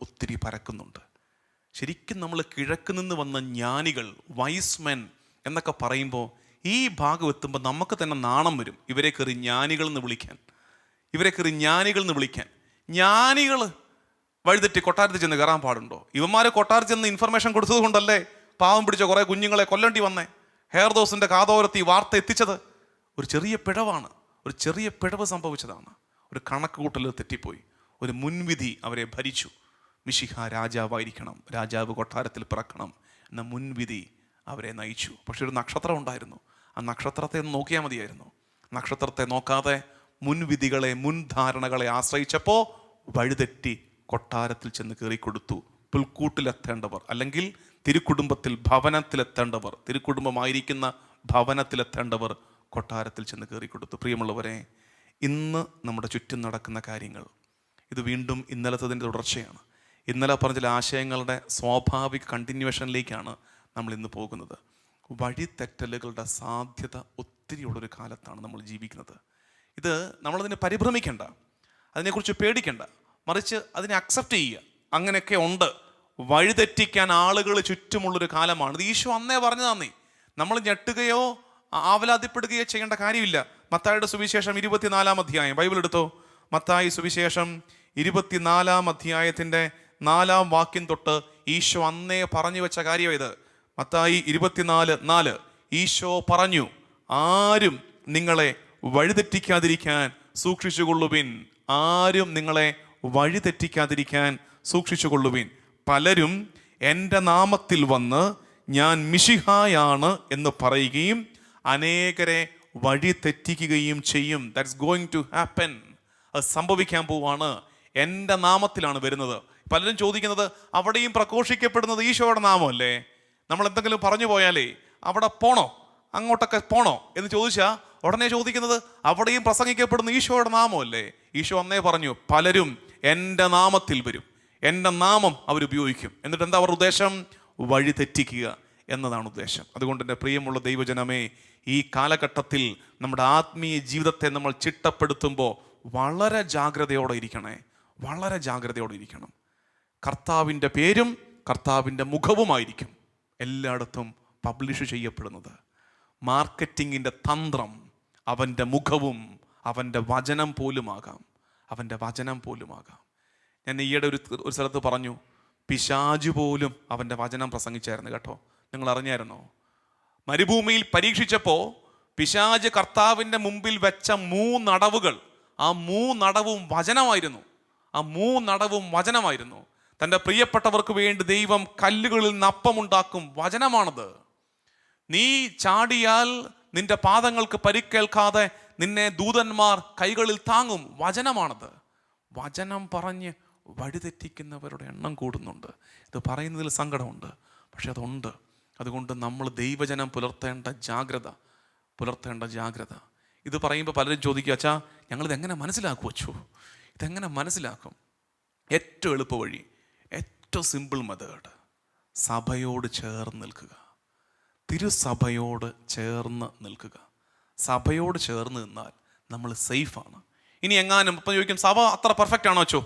ഒത്തിരി പരക്കുന്നുണ്ട്. ശരിക്കും നമ്മൾ കിഴക്ക് നിന്ന് വന്ന ജ്ഞാനികൾ, വൈസ്മെൻ എന്നൊക്കെ പറയുമ്പോൾ ഈ ഭാഗം എത്തുമ്പോൾ നമുക്ക് തന്നെ നാണം വരും. ഇവരെ കയറി ജ്ഞാനികൾ എന്ന് വിളിക്കാൻ. ജ്ഞാനികൾ വഴിതെറ്റി കൊട്ടാരത്തിൽ ചെന്ന് കയറാൻ പാടുണ്ടോ? ഇവന്മാരെ കൊട്ടാരത്തിൽ ചെന്ന് ഇൻഫർമേഷൻ കൊടുത്തത് കൊണ്ടല്ലേ പാവം പിടിച്ച കുറേ കുഞ്ഞുങ്ങളെ കൊല്ലേണ്ടി വന്നേ. ഹെറോദോസിൻ്റെ കാതോരത്ത് ഈ വാർത്ത എത്തിച്ചത് ഒരു ചെറിയ പിഴവ് സംഭവിച്ചതാണ്. ഒരു കണക്ക് കൂട്ടൽ തെറ്റിപ്പോയി. ഒരു മുൻവിധി അവരെ ഭരിച്ചു. മിശിഹ രാജാവായിരിക്കണം, രാജാവ് കൊട്ടാരത്തിൽ പിറക്കണം എന്ന മുൻവിധി അവരെ നയിച്ചു. പക്ഷെ ഒരു നക്ഷത്രം ഉണ്ടായിരുന്നു. ആ നക്ഷത്രത്തെ ഒന്ന് നോക്കിയാൽ മതിയായിരുന്നു. നക്ഷത്രത്തെ നോക്കാതെ മുൻവിധികളെ, മുൻധാരണകളെ ആശ്രയിച്ചപ്പോൾ വഴിതെറ്റി കൊട്ടാരത്തിൽ ചെന്ന് കയറിക്കൊടുത്തു. പുൽക്കൂട്ടിലെത്തേണ്ടവർ, അല്ലെങ്കിൽ തിരുക്കുടുംബത്തിൽ ഭവനത്തിലെത്തേണ്ടവർ, തിരുക്കുടുംബമായിരിക്കുന്ന ഭവനത്തിലെത്തേണ്ടവർ കൊട്ടാരത്തിൽ ചെന്ന് കയറിക്കൊടുത്തു. പ്രിയമുള്ളവരെ, ഇന്ന് നമ്മുടെ ചുറ്റും നടക്കുന്ന കാര്യങ്ങൾ ഇത് വീണ്ടും ഇന്നലത്തതിൻ്റെ തുടർച്ചയാണ്. ഇന്നലെ പറഞ്ഞ ചില ആശയങ്ങളുടെ സ്വാഭാവിക കണ്ടിന്യൂവേഷനിലേക്കാണ് നമ്മൾ ഇന്ന് പോകുന്നത്. വഴിതെറ്റലുകളുടെ സാധ്യത ഒത്തിരിയുള്ളൊരു കാലത്താണ് നമ്മൾ ജീവിക്കുന്നത്. ഇത് നമ്മളതിനെ പരിഭ്രമിക്കേണ്ട, അതിനെക്കുറിച്ച് പേടിക്കേണ്ട, മറിച്ച് അതിനെ അക്സെപ്റ്റ് ചെയ്യുക. അങ്ങനെയൊക്കെ ഉണ്ട്, വഴിതെറ്റിക്കാൻ ആളുകൾ ചുറ്റുമുള്ളൊരു കാലമാണ്. ഇത് ഈശോ അന്നേ പറഞ്ഞതാന്നേ. നമ്മൾ ഞെട്ടുകയോ ആവലാതിപ്പെടുകയോ ചെയ്യേണ്ട കാര്യമില്ല. മത്തായിയുടെ സുവിശേഷം 24-ാം അധ്യായം ബൈബിൾ എടുത്തോ. മത്തായി സുവിശേഷം 24-ാം അധ്യായത്തിൻ്റെ 4-ാം വാക്യം തൊട്ട് ഈശോ അന്നേ പറഞ്ഞു വെച്ച കാര്യം ഇത്. മത്തായി 24:4 ഈശോ പറഞ്ഞു, ആരും നിങ്ങളെ വഴിതെറ്റിക്കാതിരിക്കാൻ സൂക്ഷിച്ചുകൊള്ളുവിൻ. ആരും നിങ്ങളെ വഴിതെറ്റിക്കാതിരിക്കാൻ സൂക്ഷിച്ചുകൊള്ളുവിൻ. പലരും എൻ്റെ നാമത്തിൽ വന്ന് ഞാൻ മിശിഹായാണ് എന്ന് പറയുകയും അനേകരെ വഴിതെറ്റിക്കുകയും ചെയ്യും. That's going to happen. അത് സംഭവിക്കാൻ പോവാണ്. എൻ്റെ നാമത്തിലാണ് വരുന്നത്. പലരും ചോദിക്കുന്നത്, അവിടെയും പ്രഘോഷിക്കപ്പെടുന്നത് ഈശോയുടെ നാമമല്ലേ? നമ്മൾ എന്തെങ്കിലും പറഞ്ഞു പോയാലേ അവിടെ പോണോ, അങ്ങോട്ടൊക്കെ പോണോ എന്ന് ചോദിച്ചാൽ ഉടനെ ചോദിക്കുന്നത്, അവിടെയും പ്രസംഗിക്കപ്പെടുന്ന ഈശോയുടെ നാമമല്ലേ? ഈശോ അന്നേ പറഞ്ഞു, പലരും എൻ്റെ നാമത്തിൽ വരും, എൻ്റെ നാമം അവരുപയോഗിക്കും. എന്നിട്ട് എന്താ അവരുടെ ഉദ്ദേശം? വഴിതെറ്റിക്കുക എന്നതാണ് ഉദ്ദേശം. അതുകൊണ്ട് എൻ്റെ പ്രിയമുള്ള ദൈവജനമേ, ഈ കാലഘട്ടത്തിൽ നമ്മുടെ ആത്മീയ ജീവിതത്തെ നമ്മൾ ചിട്ടപ്പെടുത്തുമ്പോൾ വളരെ ജാഗ്രതയോടെ ഇരിക്കണം. കർത്താവിൻ്റെ പേരും കർത്താവിൻ്റെ മുഖവുമായിരിക്കും എല്ലായിടത്തും പബ്ലിഷ് ചെയ്യപ്പെടുന്നത്. മാർക്കറ്റിങ്ങിൻ്റെ തന്ത്രം അവൻ്റെ മുഖവും അവൻ്റെ വചനം പോലുമാകാം. ഞാൻ ഈയിടെ ഒരു സ്ഥലത്ത് പറഞ്ഞു, പിശാചു പോലും അവൻ്റെ വചനം പ്രസംഗിച്ചായിരുന്നു കേട്ടോ. നിങ്ങൾ അറിഞ്ഞായിരുന്നോ? മരുഭൂമിയിൽ പരീക്ഷിച്ചപ്പോൾ പിശാച് കർത്താവിൻ്റെ മുമ്പിൽ വെച്ച 3 അടവുകൾ, ആ 3 അടവും വചനമായിരുന്നു. തൻ്റെ പ്രിയപ്പെട്ടവർക്ക് വേണ്ടി ദൈവം കല്ലുകളിൽ നിന്ന് അപ്പമുണ്ടാക്കും, വചനമാണത്. നീ ചാടിയാൽ നിന്റെ പാദങ്ങൾക്ക് പരിക്കേൽക്കാതെ നിന്നെ ദൂതന്മാർ കൈകളിൽ താങ്ങും, വചനമാണത്. വചനം പറഞ്ഞ് വഴിതെറ്റിക്കുന്നവരുടെ എണ്ണം കൂടുന്നുണ്ട്. ഇത് പറയുന്നതിൽ സങ്കടമുണ്ട്, പക്ഷെ അതുണ്ട്. അതുകൊണ്ട് നമ്മൾ ദൈവജനം പുലർത്തേണ്ട ജാഗ്രത. ഇത് പറയുമ്പോൾ പലരും ചോദിക്കും, അച്ഛാ ഞങ്ങളിതെങ്ങനെ മനസ്സിലാക്കും അച്ഛോ, ഇതെങ്ങനെ മനസ്സിലാക്കും? ഏറ്റവും എളുപ്പ വഴി, ഏറ്റവും സിമ്പിൾ മെത്തേഡ്, സഭയോട് ചേർന്ന് നിൽക്കുക. തിരുസഭയോട് ചേർന്ന് നിൽക്കുക. സഭയോട് ചേർന്ന് നിന്നാൽ നമ്മൾ സേഫാണ്. ഇനി എങ്ങാനും ഇപ്പം ചോദിക്കും, സഭ അത്ര പെർഫെക്റ്റ് ആണോ അച്ചോ?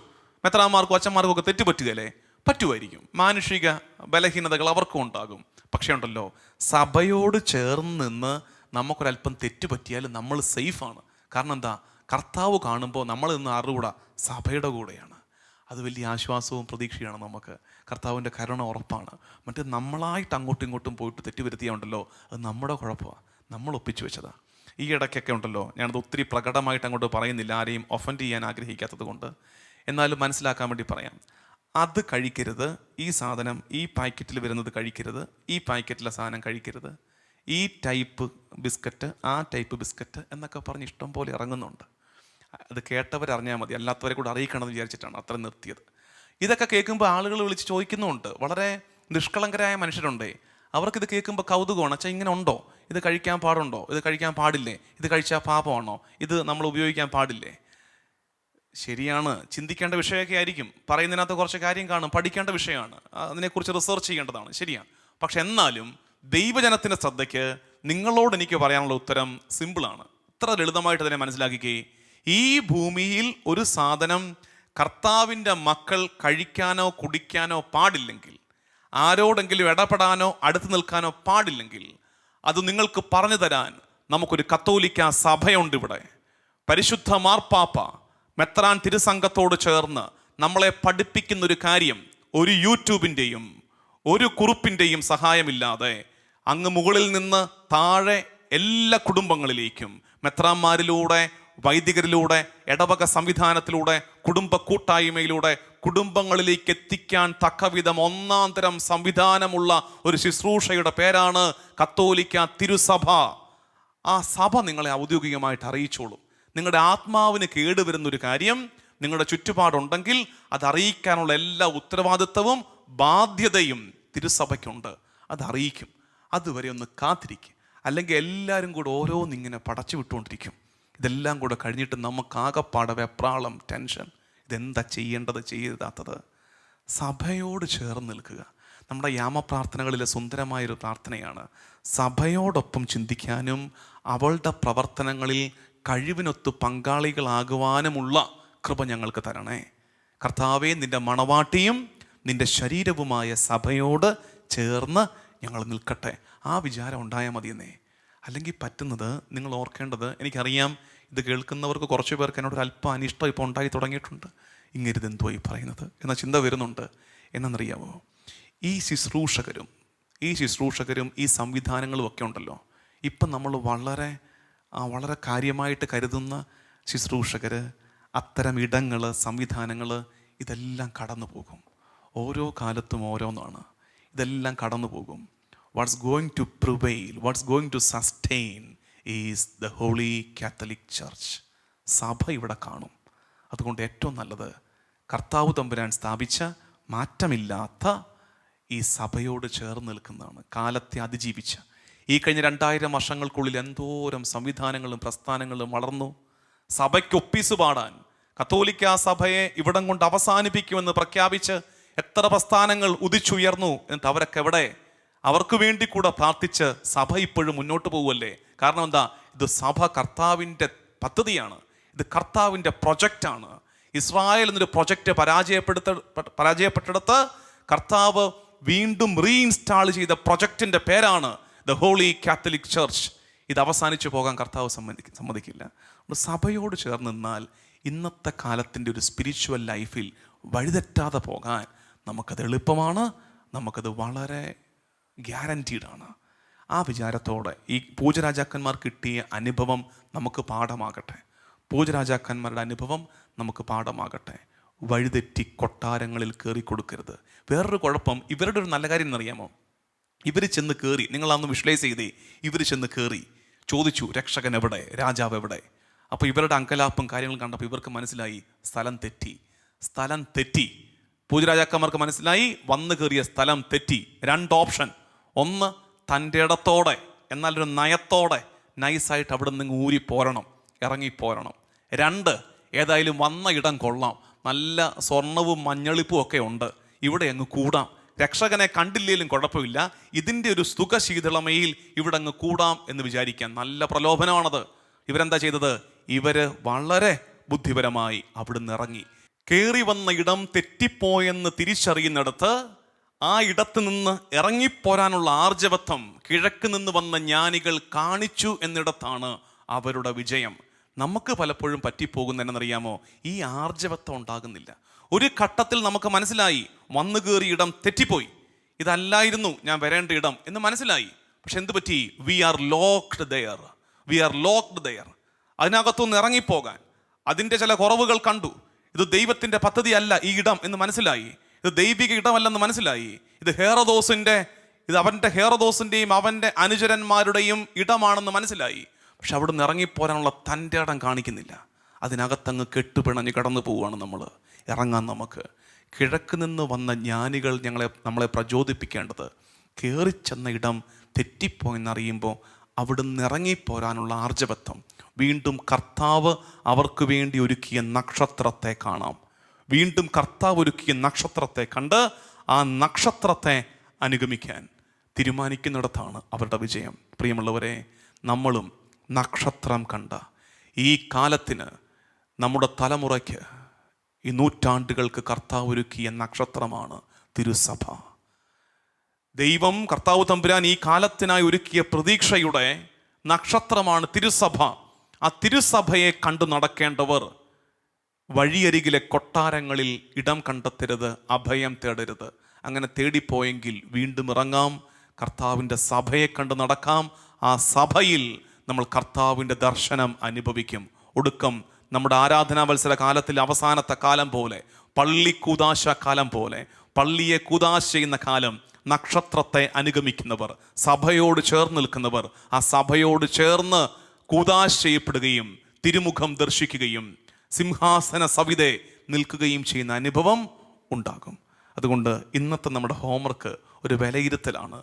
മെത്രാന്മാർക്കും അച്ഛന്മാർക്കും ഒക്കെ തെറ്റ് പറ്റുകയല്ലേ? പറ്റുമായിരിക്കും. മാനുഷിക ബലഹീനതകൾ അവർക്കും ഉണ്ടാകും. പക്ഷേ ഉണ്ടല്ലോ, സഭയോട് ചേർന്ന് നിന്ന് നമുക്കൊരല്പം തെറ്റ് പറ്റിയാൽ നമ്മൾ സേഫാണ്. കാരണം എന്താ? കർത്താവ് കാണുമ്പോൾ നമ്മൾ നിന്ന് ആരുടെ കൂടെ? സഭയുടെ കൂടെയാണ്. അത് വലിയ ആശ്വാസവും പ്രതീക്ഷയാണ് നമുക്ക്. കർത്താവിൻ്റെ കരുണ ഉറപ്പാണ്. മറ്റേ നമ്മളായിട്ട് അങ്ങോട്ടും ഇങ്ങോട്ടും പോയിട്ട് തെറ്റുവരുത്തിയാണ്ടല്ലോ, അത് നമ്മുടെ കുഴപ്പമാണ്, നമ്മൾ ഒപ്പിച്ചു വെച്ചതാണ്. ഈ ഇടയ്ക്കൊക്കെ ഉണ്ടല്ലോ, ഞാനത് ഒത്തിരി പ്രകടമായിട്ട് അങ്ങോട്ട് പറയുന്നില്ല, ആരെയും ഒഫൻഡ് ചെയ്യാൻ ആഗ്രഹിക്കാത്തത് കൊണ്ട്, എന്നാലും മനസ്സിലാക്കാൻ വേണ്ടി പറയാം. അത് കഴിക്കരുത്, ഈ സാധനം ഈ പാക്കറ്റിൽ വരുന്നത് കഴിക്കരുത്, ഈ പാക്കറ്റിലെ സാധനം കഴിക്കരുത്, ഈ ടൈപ്പ് ബിസ്ക്കറ്റ് ആ ടൈപ്പ് ബിസ്ക്കറ്റ് എന്നൊക്കെ പറഞ്ഞ് ഇഷ്ടം പോലെ ഇറങ്ങുന്നുണ്ട്. അത് കേട്ടവരറിഞ്ഞാൽ മതി, അല്ലാത്തവരെ കൂടെ അറിയിക്കണമെന്ന് വിചാരിച്ചിട്ടാണ് അത്ര നിർത്തിയത്. ഇതൊക്കെ കേൾക്കുമ്പോൾ ആളുകൾ വിളിച്ച് ചോദിക്കുന്നുമുണ്ട്. വളരെ നിഷ്കളങ്കരായ മനുഷ്യരുണ്ടേ, അവർക്കിത് കേൾക്കുമ്പോൾ കൗതുകമാണ്. അച്ഛാ ഇങ്ങനെ ഉണ്ടോ? ഇത് കഴിക്കാൻ പാടുണ്ടോ? ഇത് കഴിക്കാൻ പാടില്ലേ? ഇത് കഴിച്ചാൽ പാപമാണോ? ഇത് നമ്മൾ ഉപയോഗിക്കാൻ പാടില്ലേ? ശരിയാണ്, ചിന്തിക്കേണ്ട വിഷയമൊക്കെ ആയിരിക്കും. പറയുന്നതിനകത്ത് കുറച്ച് കാര്യം കാണും, പഠിക്കേണ്ട വിഷയമാണ്, അതിനെക്കുറിച്ച് റിസർച്ച് ചെയ്യേണ്ടതാണ്, ശരിയാണ്. പക്ഷെ എന്നാലും ദൈവജനത്തിൻ്റെ ശ്രദ്ധയ്ക്ക് നിങ്ങളോട് എനിക്ക് പറയാനുള്ള ഉത്തരം സിമ്പിളാണ്. ഇത്ര ലളിതമായിട്ട് തന്നെ മനസ്സിലാക്കിക്കേ. ഈ ഭൂമിയിൽ ഒരു സാധനം കർത്താവിൻ്റെ മക്കൾ കഴിക്കാനോ കുടിക്കാനോ പാടില്ലെങ്കിൽ, ആരോടെങ്കിലും ഇടപെടാനോ അടുത്ത് നിൽക്കാനോ പാടില്ലെങ്കിൽ, അത് നിങ്ങൾക്ക് പറഞ്ഞു തരാൻ നമുക്കൊരു കത്തോലിക്ക സഭയുണ്ട് ഇവിടെ. പരിശുദ്ധ മാർപ്പാപ്പ മെത്രാൻ തിരുസംഘത്തോട് ചേർന്ന് നമ്മളെ പഠിപ്പിക്കുന്നൊരു കാര്യം, ഒരു യൂട്യൂബിൻ്റെയും ഒരു കുറിപ്പിൻ്റെയും സഹായമില്ലാതെ അങ്ങ് മുകളിൽ നിന്ന് താഴെ എല്ലാ കുടുംബങ്ങളിലേക്കും മെത്രാന്മാരിലൂടെ, വൈദികരിലൂടെ, ഇടവക സംവിധാനത്തിലൂടെ, കുടുംബ കൂട്ടായ്മയിലൂടെ കുടുംബങ്ങളിലേക്ക് എത്തിക്കാൻ തക്കവിധം ഒന്നാം തരം സംവിധാനമുള്ള ഒരു ശുശ്രൂഷയുടെ പേരാണ് കത്തോലിക്ക തിരുസഭ. ആ സഭ നിങ്ങളെ ഔദ്യോഗികമായിട്ട് അറിയിച്ചോളും. നിങ്ങളുടെ ആത്മാവിന് കേടുവരുന്നൊരു കാര്യം നിങ്ങളുടെ ചുറ്റുപാടുണ്ടെങ്കിൽ അത് അറിയിക്കാനുള്ള എല്ലാ ഉത്തരവാദിത്വവും ബാധ്യതയും തിരുസഭയ്ക്കുണ്ട്. അതറിയിക്കും. അതുവരെ ഒന്ന് കാത്തിരിക്കും. അല്ലെങ്കിൽ എല്ലാവരും കൂടെ ഓരോന്നിങ്ങനെ പടച്ചു വിട്ടുകൊണ്ടിരിക്കും. ഇതെല്ലാം കൂടെ കഴിഞ്ഞിട്ട് നമുക്കാകപ്പാടെ വെപ്രാളം, ടെൻഷൻ, ഇതെന്താ ചെയ്യേണ്ടത്, ചെയ്യരുതാത്തത്. സഭയോട് ചേർന്ന് നിൽക്കുക. നമ്മുടെ യാമപ്രാർത്ഥനകളിലെ സുന്ദരമായൊരു പ്രാർത്ഥനയാണ്. സഭയോടൊപ്പം ചിന്തിക്കാനും അവളുടെ പ്രവർത്തനങ്ങളിൽ കഴിവിനൊത്ത് പങ്കാളികളാകുവാനുമുള്ള കൃപ ഞങ്ങൾക്ക് തരണേ കർത്താവേ. നിൻ്റെ മണവാട്ടിയും നിൻ്റെ ശരീരവുമായ സഭയോട് ചേർന്ന് ഞങ്ങൾ നിൽക്കട്ടെ. ആ വിചാരം ഉണ്ടായാൽ മതിയെന്നേ. അല്ലെങ്കിൽ പറ്റുന്നത്, നിങ്ങൾ ഓർക്കേണ്ടത്, എനിക്കറിയാം ഇത് കേൾക്കുന്നവർക്ക് കുറച്ച് പേർക്ക് എന്നോട് അല്പം അനിഷ്ടം ഇപ്പോൾ ഉണ്ടായി തുടങ്ങിയിട്ടുണ്ട്. ഇങ്ങരുതെന്തോ ഈ പറയുന്നത് എന്ന ചിന്ത വരുന്നുണ്ട്. എന്നറിയാമോ, ഈ ശുശ്രൂഷകരും ഈ സംവിധാനങ്ങളും ഒക്കെ ഉണ്ടല്ലോ, ഇപ്പം നമ്മൾ വളരെ കാര്യമായിട്ട് കരുതുന്ന ശുശ്രൂഷകർ, അത്തരം ഇടങ്ങൾ, സംവിധാനങ്ങൾ, ഇതെല്ലാം കടന്നു പോകും. ഓരോ കാലത്തും ഓരോന്നാണ്. ഇതെല്ലാം കടന്നു പോകും. What's going to prevail, what's going to sustain is the holy Catholic church. സഭ ഇവിടെ കാണും. അതുകൊണ്ട് ഏറ്റവും നല്ലത് കർത്താവ് തമ്പുരാൻ സ്ഥാപിച്ച മാറ്റമില്ലാത്ത ഈ സഭയോട് ചേർന്ന് നിൽക്കുന്നതാണ്. കാലത്തെ അതിജീവിച്ച ഈ കഴിഞ്ഞ 2000 വർഷങ്ങൾക്കുള്ളിൽ എന്തോരം സംവിധാനങ്ങളും പ്രസ്ഥാനങ്ങളും വളർന്നു. സഭയ്ക്ക് ഒപ്പീസ് പാടാൻ കത്തോലിക്ക സഭയെ ഇവിടം കൊണ്ട് അവസാനിപ്പിക്കുമെന്ന് പ്രഖ്യാപിച്ച് എത്ര പ്രസ്ഥാനങ്ങൾ ഉദിച്ചുയർന്നു. എന്നിട്ട് അവരൊക്കെ എവിടെ? അവർക്ക് വേണ്ടി കൂടെ പ്രാർത്ഥിച്ച് സഭ ഇപ്പോഴും മുന്നോട്ട് പോകുമല്ലേ. കാരണം എന്താ? ഇത് സഭ കർത്താവിൻ്റെ പദ്ധതിയാണ്. ഇത് കർത്താവിൻ്റെ പ്രൊജക്റ്റാണ്. ഇസ്രായേൽ എന്നൊരു പ്രൊജക്റ്റ് പരാജയപ്പെട്ടിടത്ത് കർത്താവ് വീണ്ടും റീഇൻസ്റ്റാൾ ചെയ്ത പ്രൊജക്റ്റിൻ്റെ പേരാണ് ദ ഹോളി കാത്തലിക് ചർച്ച്. ഇത് അവസാനിച്ചു പോകാൻ കർത്താവ് സമ്മതിക്കില്ല. സഭയോട് ചേർന്ന് നിന്നാൽ ഇന്നത്തെ കാലത്തിൻ്റെ ഒരു സ്പിരിച്വൽ ലൈഫിൽ വഴിതെറ്റാതെ പോകാൻ നമുക്കത് എളുപ്പമാണ്. നമുക്കത് വളരെ ഗ്യാരൻറ്റീഡാണ്. ആ വിചാരത്തോടെ ഈ പൂജരാജാക്കന്മാർ കിട്ടിയ അനുഭവം നമുക്ക് പാഠമാകട്ടെ. പൂജരാജാക്കന്മാരുടെ അനുഭവം നമുക്ക് പാഠമാകട്ടെ. വഴിതെറ്റി കൊട്ടാരങ്ങളിൽ കയറി കൊടുക്കരുത്. വേറൊരു കുഴപ്പം, ഇവരുടെ ഒരു നല്ല കാര്യം എന്നറിയാമോ? ഇവർ ചെന്ന് കയറി, നിങ്ങളന്ന് വിഷ്വലൈസ് ചെയ്തേ, ഇവർ ചെന്ന് കയറി ചോദിച്ചു, രക്ഷകൻ എവിടെ, രാജാവ് എവിടെ? അപ്പോൾ ഇവരുടെ അങ്കലാപ്പും കാര്യങ്ങളും കണ്ടപ്പോൾ ഇവർക്ക് മനസ്സിലായി സ്ഥലം തെറ്റി. പൂജരാജാക്കന്മാർക്ക് മനസ്സിലായി വന്നു കയറിയ സ്ഥലം തെറ്റി. 2 ഓപ്ഷൻ. ഒന്ന്, തൻ്റെ ഇടത്തോടെ, എന്നാലൊരു നയത്തോടെ നൈസായിട്ട് അവിടെ നിന്ന് ഊരി പോരണം, ഇറങ്ങിപ്പോരണം. 2, ഏതായാലും വന്ന ഇടം കൊള്ളാം, നല്ല സ്വർണവും മഞ്ഞളിപ്പും ഒക്കെ ഉണ്ട്, ഇവിടെ അങ്ങ് കൂടാം, രക്ഷകനെ കണ്ടില്ലേലും കുഴപ്പമില്ല, ഇതിൻ്റെ ഒരു സുഖശീതളമയിൽ ഇവിടെ അങ്ങ് കൂടാം എന്ന് വിചാരിക്കാൻ നല്ല പ്രലോഭനമാണത്. ഇവരെന്താ ചെയ്തത്? ഇവര് വളരെ ബുദ്ധിപരമായി അവിടുന്ന് ഇറങ്ങി. കയറി വന്ന ഇടം തെറ്റിപ്പോയെന്ന് തിരിച്ചറിയുന്നിടത്ത് ആ ഇടത്ത് നിന്ന് ഇറങ്ങിപ്പോരാനുള്ള ആർജവത്വം കിഴക്ക് നിന്ന് വന്ന ജ്ഞാനികൾ കാണിച്ചു എന്നിടത്താണ് അവരുടെ വിജയം. നമുക്ക് പലപ്പോഴും പറ്റിപ്പോകുന്ന എന്നറിയാമോ? ഈ ആർജവത്വം ഉണ്ടാകുന്നില്ല. ഒരു ഘട്ടത്തിൽ നമുക്ക് മനസ്സിലായി, വന്നു കയറി ഇടം തെറ്റിപ്പോയി, ഇതല്ലായിരുന്നു ഞാൻ വരേണ്ട ഇടം എന്ന് മനസ്സിലായി. പക്ഷെ എന്ത് പറ്റി? We are locked there. അതിനകത്തുനിന്ന് ഇറങ്ങിപ്പോകാൻ അതിൻ്റെ ചില കുറവുകൾ കണ്ടു. ഇത് ദൈവത്തിൻ്റെ പദ്ധതി അല്ല ഈ ഇടം എന്ന് മനസ്സിലായി. ഇത് ദൈവിക ഇടമല്ലെന്ന് മനസ്സിലായി. ഇത് അവൻ്റെ ഹേറോദോസിൻ്റെയും അവൻ്റെ അനുചരന്മാരുടെയും ഇടമാണെന്ന് മനസ്സിലായി. പക്ഷെ അവിടെ നിന്ന് ഇറങ്ങിപ്പോരാനുള്ള തൻ്റെ ഇടം കാണിക്കുന്നില്ല. അതിനകത്തങ്ങ് കെട്ടുപിണഞ്ഞ് കടന്നു പോവുകയാണ് നമ്മൾ. ഇറങ്ങാൻ നമുക്ക് കിഴക്ക് നിന്ന് വന്ന ജ്ഞാനികൾ നമ്മളെ പ്രചോദിപ്പിക്കേണ്ടത്, കയറിച്ചെന്ന ഇടം തെറ്റിപ്പോയെന്നറിയുമ്പോൾ അവിടുന്ന് ഇറങ്ങിപ്പോരാനുള്ള ആർജവത്വം. വീണ്ടും കർത്താവ് അവർക്ക് വേണ്ടി ഒരുക്കിയ നക്ഷത്രത്തെ കാണാം. വീണ്ടും കർത്താവ് ഒരുക്കിയ നക്ഷത്രത്തെ കണ്ട് ആ നക്ഷത്രത്തെ അനുഗമിക്കാൻ തീരുമാനിക്കുന്നിടത്താണ് അവരുടെ വിജയം. പ്രിയമുള്ളവരെ, നമ്മളും നക്ഷത്രം കണ്ട ഈ കാലത്തിന്, നമ്മുടെ തലമുറയ്ക്ക്, ഈ നൂറ്റാണ്ടുകൾക്ക് കർത്താവ് ഒരുക്കിയ നക്ഷത്രമാണ് തിരുസഭ. ദൈവം കർത്താവ് തമ്പുരാൻ ഈ കാലത്തിനായി ഒരുക്കിയ പ്രതീക്ഷയുടെ നക്ഷത്രമാണ് തിരുസഭ. ആ തിരുസഭയെ കണ്ടു നടക്കേണ്ടവർ വഴിയരികിലെ കൊട്ടാരങ്ങളിൽ ഇടം കണ്ടെത്തരുത്, അഭയം തേടരുത്. അങ്ങനെ തേടിപ്പോയെങ്കിൽ വീണ്ടും ഇറങ്ങാം, കർത്താവിൻ്റെ സഭയെ കണ്ട് നടക്കാം. ആ സഭയിൽ നമ്മൾ കർത്താവിൻ്റെ ദർശനം അനുഭവിക്കും. ഒടുക്കം നമ്മുടെ ആരാധനാവത്സര കാലത്തിൽ അവസാനത്തെ കാലം പോലെ, പള്ളി കൂദാശ കാലം പോലെ, പള്ളിയെ കൂദാശ ചെയ്യുന്ന കാലം, നക്ഷത്രത്തെ അനുഗമിക്കുന്നവർ, സഭയോട് ചേർന്ന് നിൽക്കുന്നവർ ആ സഭയോട് ചേർന്ന് കൂദാശ ചെയ്യപ്പെടുകയും തിരുമുഖം ദർശിക്കുകയും സിംഹാസന സവിധേ നിൽക്കുകയും ചെയ്യുന്ന അനുഭവം ഉണ്ടാകും. അതുകൊണ്ട് ഇന്നത്തെ നമ്മുടെ ഹോംവർക്ക് ഒരു വിലയിരുത്തലാണ്.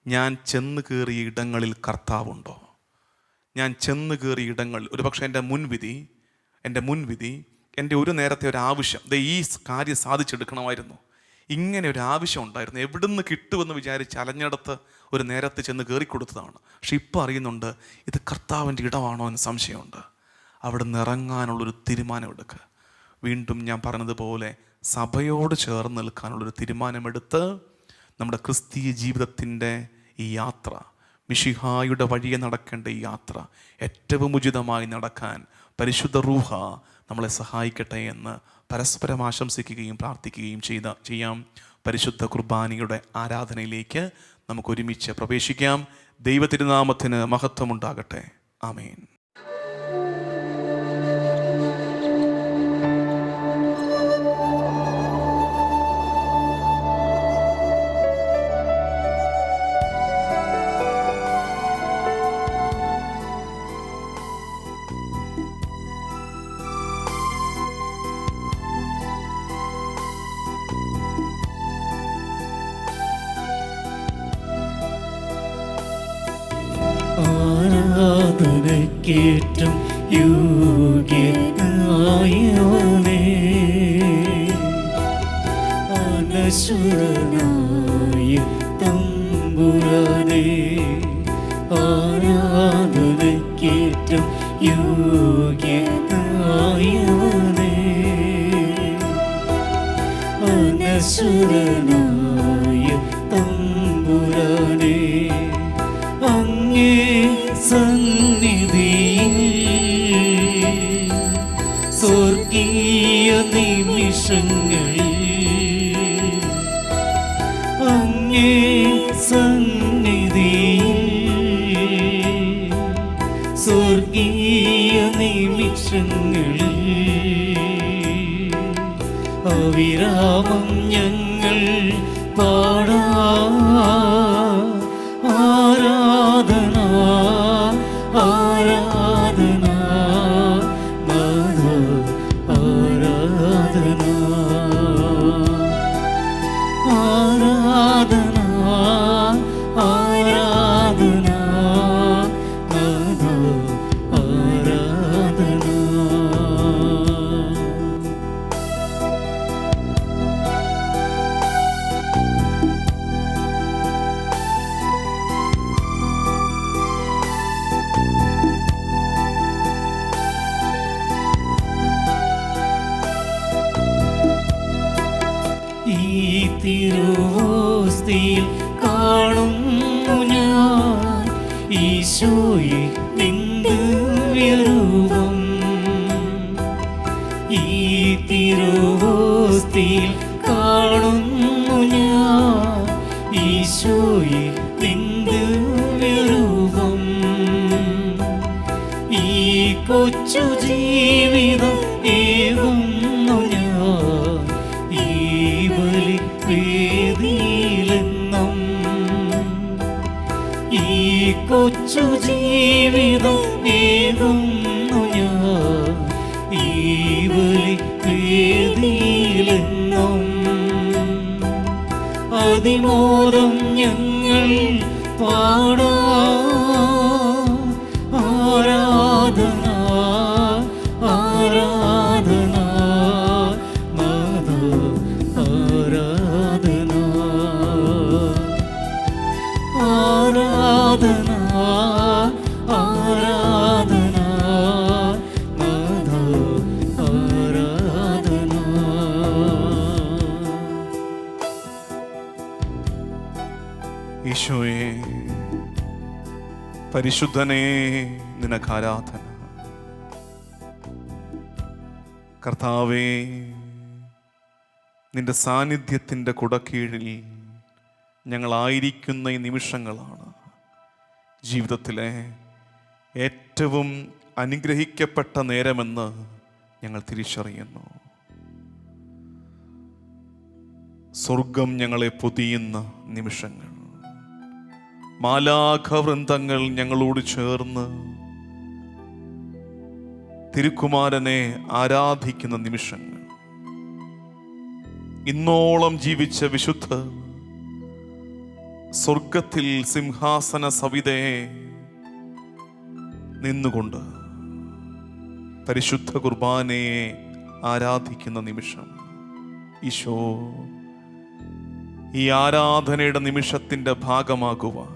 ഞാൻ ചെന്ന് കയറിയ ഇടങ്ങളിൽ കർത്താവുണ്ടോ? ഞാൻ ചെന്ന് കയറിയ ഇടങ്ങൾ, ഒരുപക്ഷെ എൻ്റെ മുൻവിധി എൻ്റെ ഒരു നേരത്തെ ഒരു ആവശ്യം, ഈ കാര്യം സാധിച്ചെടുക്കണമായിരുന്നു, ഇങ്ങനെ ഒരു ആവശ്യം ഉണ്ടായിരുന്നു, എവിടുന്ന് കിട്ടുമെന്ന് വിചാരിച്ച് അലഞ്ഞെടുത്ത് ഒരു നേരത്തെ ചെന്ന് കയറിക്കൊടുത്തതാണ്. പക്ഷെ ഇപ്പോൾ അറിയുന്നുണ്ട് ഇത് കർത്താവിൻ്റെ ഇടമാണോ എന്ന് സംശയമുണ്ട്. അവിടെ നിന്ന് ഇറങ്ങാനുള്ളൊരു തീരുമാനമെടുക്കുക. വീണ്ടും ഞാൻ പറഞ്ഞതുപോലെ സഭയോട് ചേർന്ന് നിൽക്കാനുള്ളൊരു തീരുമാനമെടുത്ത് നമ്മുടെ ക്രിസ്തീയ ജീവിതത്തിൻ്റെ ഈ യാത്ര, മിശിഹായുടെ വഴിയെ നടക്കേണ്ട ഈ യാത്ര ഏറ്റവും ഉചിതമായി നടക്കാൻ പരിശുദ്ധ റൂഹ നമ്മളെ സഹായിക്കട്ടെ എന്ന് പരസ്പരം ആശംസിക്കുകയും പ്രാർത്ഥിക്കുകയും ചെയ്യാം. പരിശുദ്ധ കുർബാനയുടെ ആരാധനയിലേക്ക് നമുക്ക് ഒരുമിച്ച് പ്രവേശിക്കാം. ദൈവതിരുനാമത്തിന് മഹത്വമുണ്ടാകട്ടെ. ആമേൻ. ആരാധനക്കേറ്റം യോഗ്യനായവനേ, അനശ്വരനായ തമ്പുരാനേ, ആരാധനക്കേറ്റം യോഗ്യനായവനേ, അനശ്വരനായ തമ്പുരാനേ, അങ്ങേ സന്നിധിയിൽ സ്വർഗീയ നിമിഷങ്ങളിൽ, അങ്ങേ സന്നിധിയിൽ സ്വർഗീയ നിമിഷങ്ങളിൽ അവിരാമം ഞങ്ങൾ പാടാം. ആരാധന ആരാധന നാഥ ആരാധന, ആരാധന ആരാധന നാഥ ഈ തിരുവോസ്തിയിൽ കാണുന്നു ഞാൻ ഈശോയെ നിൻ ദിവ്യരൂപം. ഈ തിരുവോസ്തിയിൽ കാണുന്നു ഞാൻ ഈശോയെ നിൻ ദിവ്യരൂപം. ഈ കൊച്ചു ജീവിതം ഏകുന്നു ഞാൻ ഈ ബലിവേദിയിലെന്നും. ഈ കൊച്ചു ജീവിതം ഏകുന്നു ഞാൻ ഈ ബലിവേദിയിലെന്നും. അതിമോദം ഞങ്ങൾ പാടാം ആരാധന ആരാധന നാഥ ആരാധന ആരാധന ആരാധന നാഥ ആരാധന. ഈശോയെ പരിശുദ്ധനേ, നിനക്ക് ആരാധന. കർത്താവേ, നിന്റെ സാന്നിധ്യത്തിൻ്റെ കുടക്കീഴിൽ ഞങ്ങളായിരിക്കുന്ന ഈ നിമിഷങ്ങളാണ് ജീവിതത്തിലെ ഏറ്റവും അനുഗ്രഹിക്കപ്പെട്ട നേരമെന്ന് ഞങ്ങൾ തിരിച്ചറിയുന്നു. സ്വർഗം ഞങ്ങളെ പൊതിയുന്ന നിമിഷങ്ങൾ, മാലാഖവൃന്ദങ്ങൾ ഞങ്ങളോട് ചേർന്ന് തിരുക്കുമാരനെ ആരാധിക്കുന്ന നിമിഷങ്ങൾ, ഇന്നോളം ജീവിച്ച വിശുദ്ധ സ്വർഗത്തിൽ സിംഹാസന സവിതയെ നിന്നുകൊണ്ട് പരിശുദ്ധ കുർബാനയെ ആരാധിക്കുന്ന നിമിഷം. ഈശോ, ഈ ആരാധനയുടെ നിമിഷത്തിൻ്റെ ഭാഗമാകുവാൻ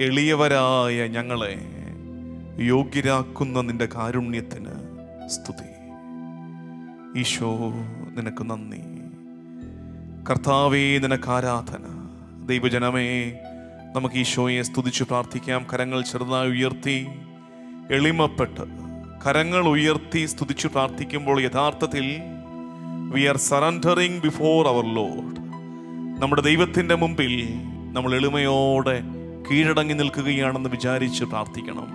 എളിയവരായ ഞങ്ങളെ യോഗ്യരാക്കുന്ന നിന്റെ കാരുണ്യത്തിന് സ്തുതി. ഈശോ, നിനക്ക് നന്ദി. കർത്താവേ, നിനക്ക് ആരാധന. ദൈവജനമേ, നമുക്ക് ഈശോയെ സ്തുതിച്ച് പ്രാർത്ഥിക്കാം. കരങ്ങൾ ചെറുതായി ഉയർത്തി എളിമപ്പെട്ട് കരങ്ങൾ ഉയർത്തി സ്തുതിച്ച് പ്രാർത്ഥിക്കുമ്പോൾ യഥാർത്ഥത്തിൽ we are surrendering before our Lord. നമ്മുടെ ദൈവത്തിൻ്റെ മുമ്പിൽ നമ്മൾ എളിമയോടെ കീഴടങ്ങി നിൽക്കുകയാണെന്ന് വിചാരിച്ച് പ്രാർത്ഥിക്കണം.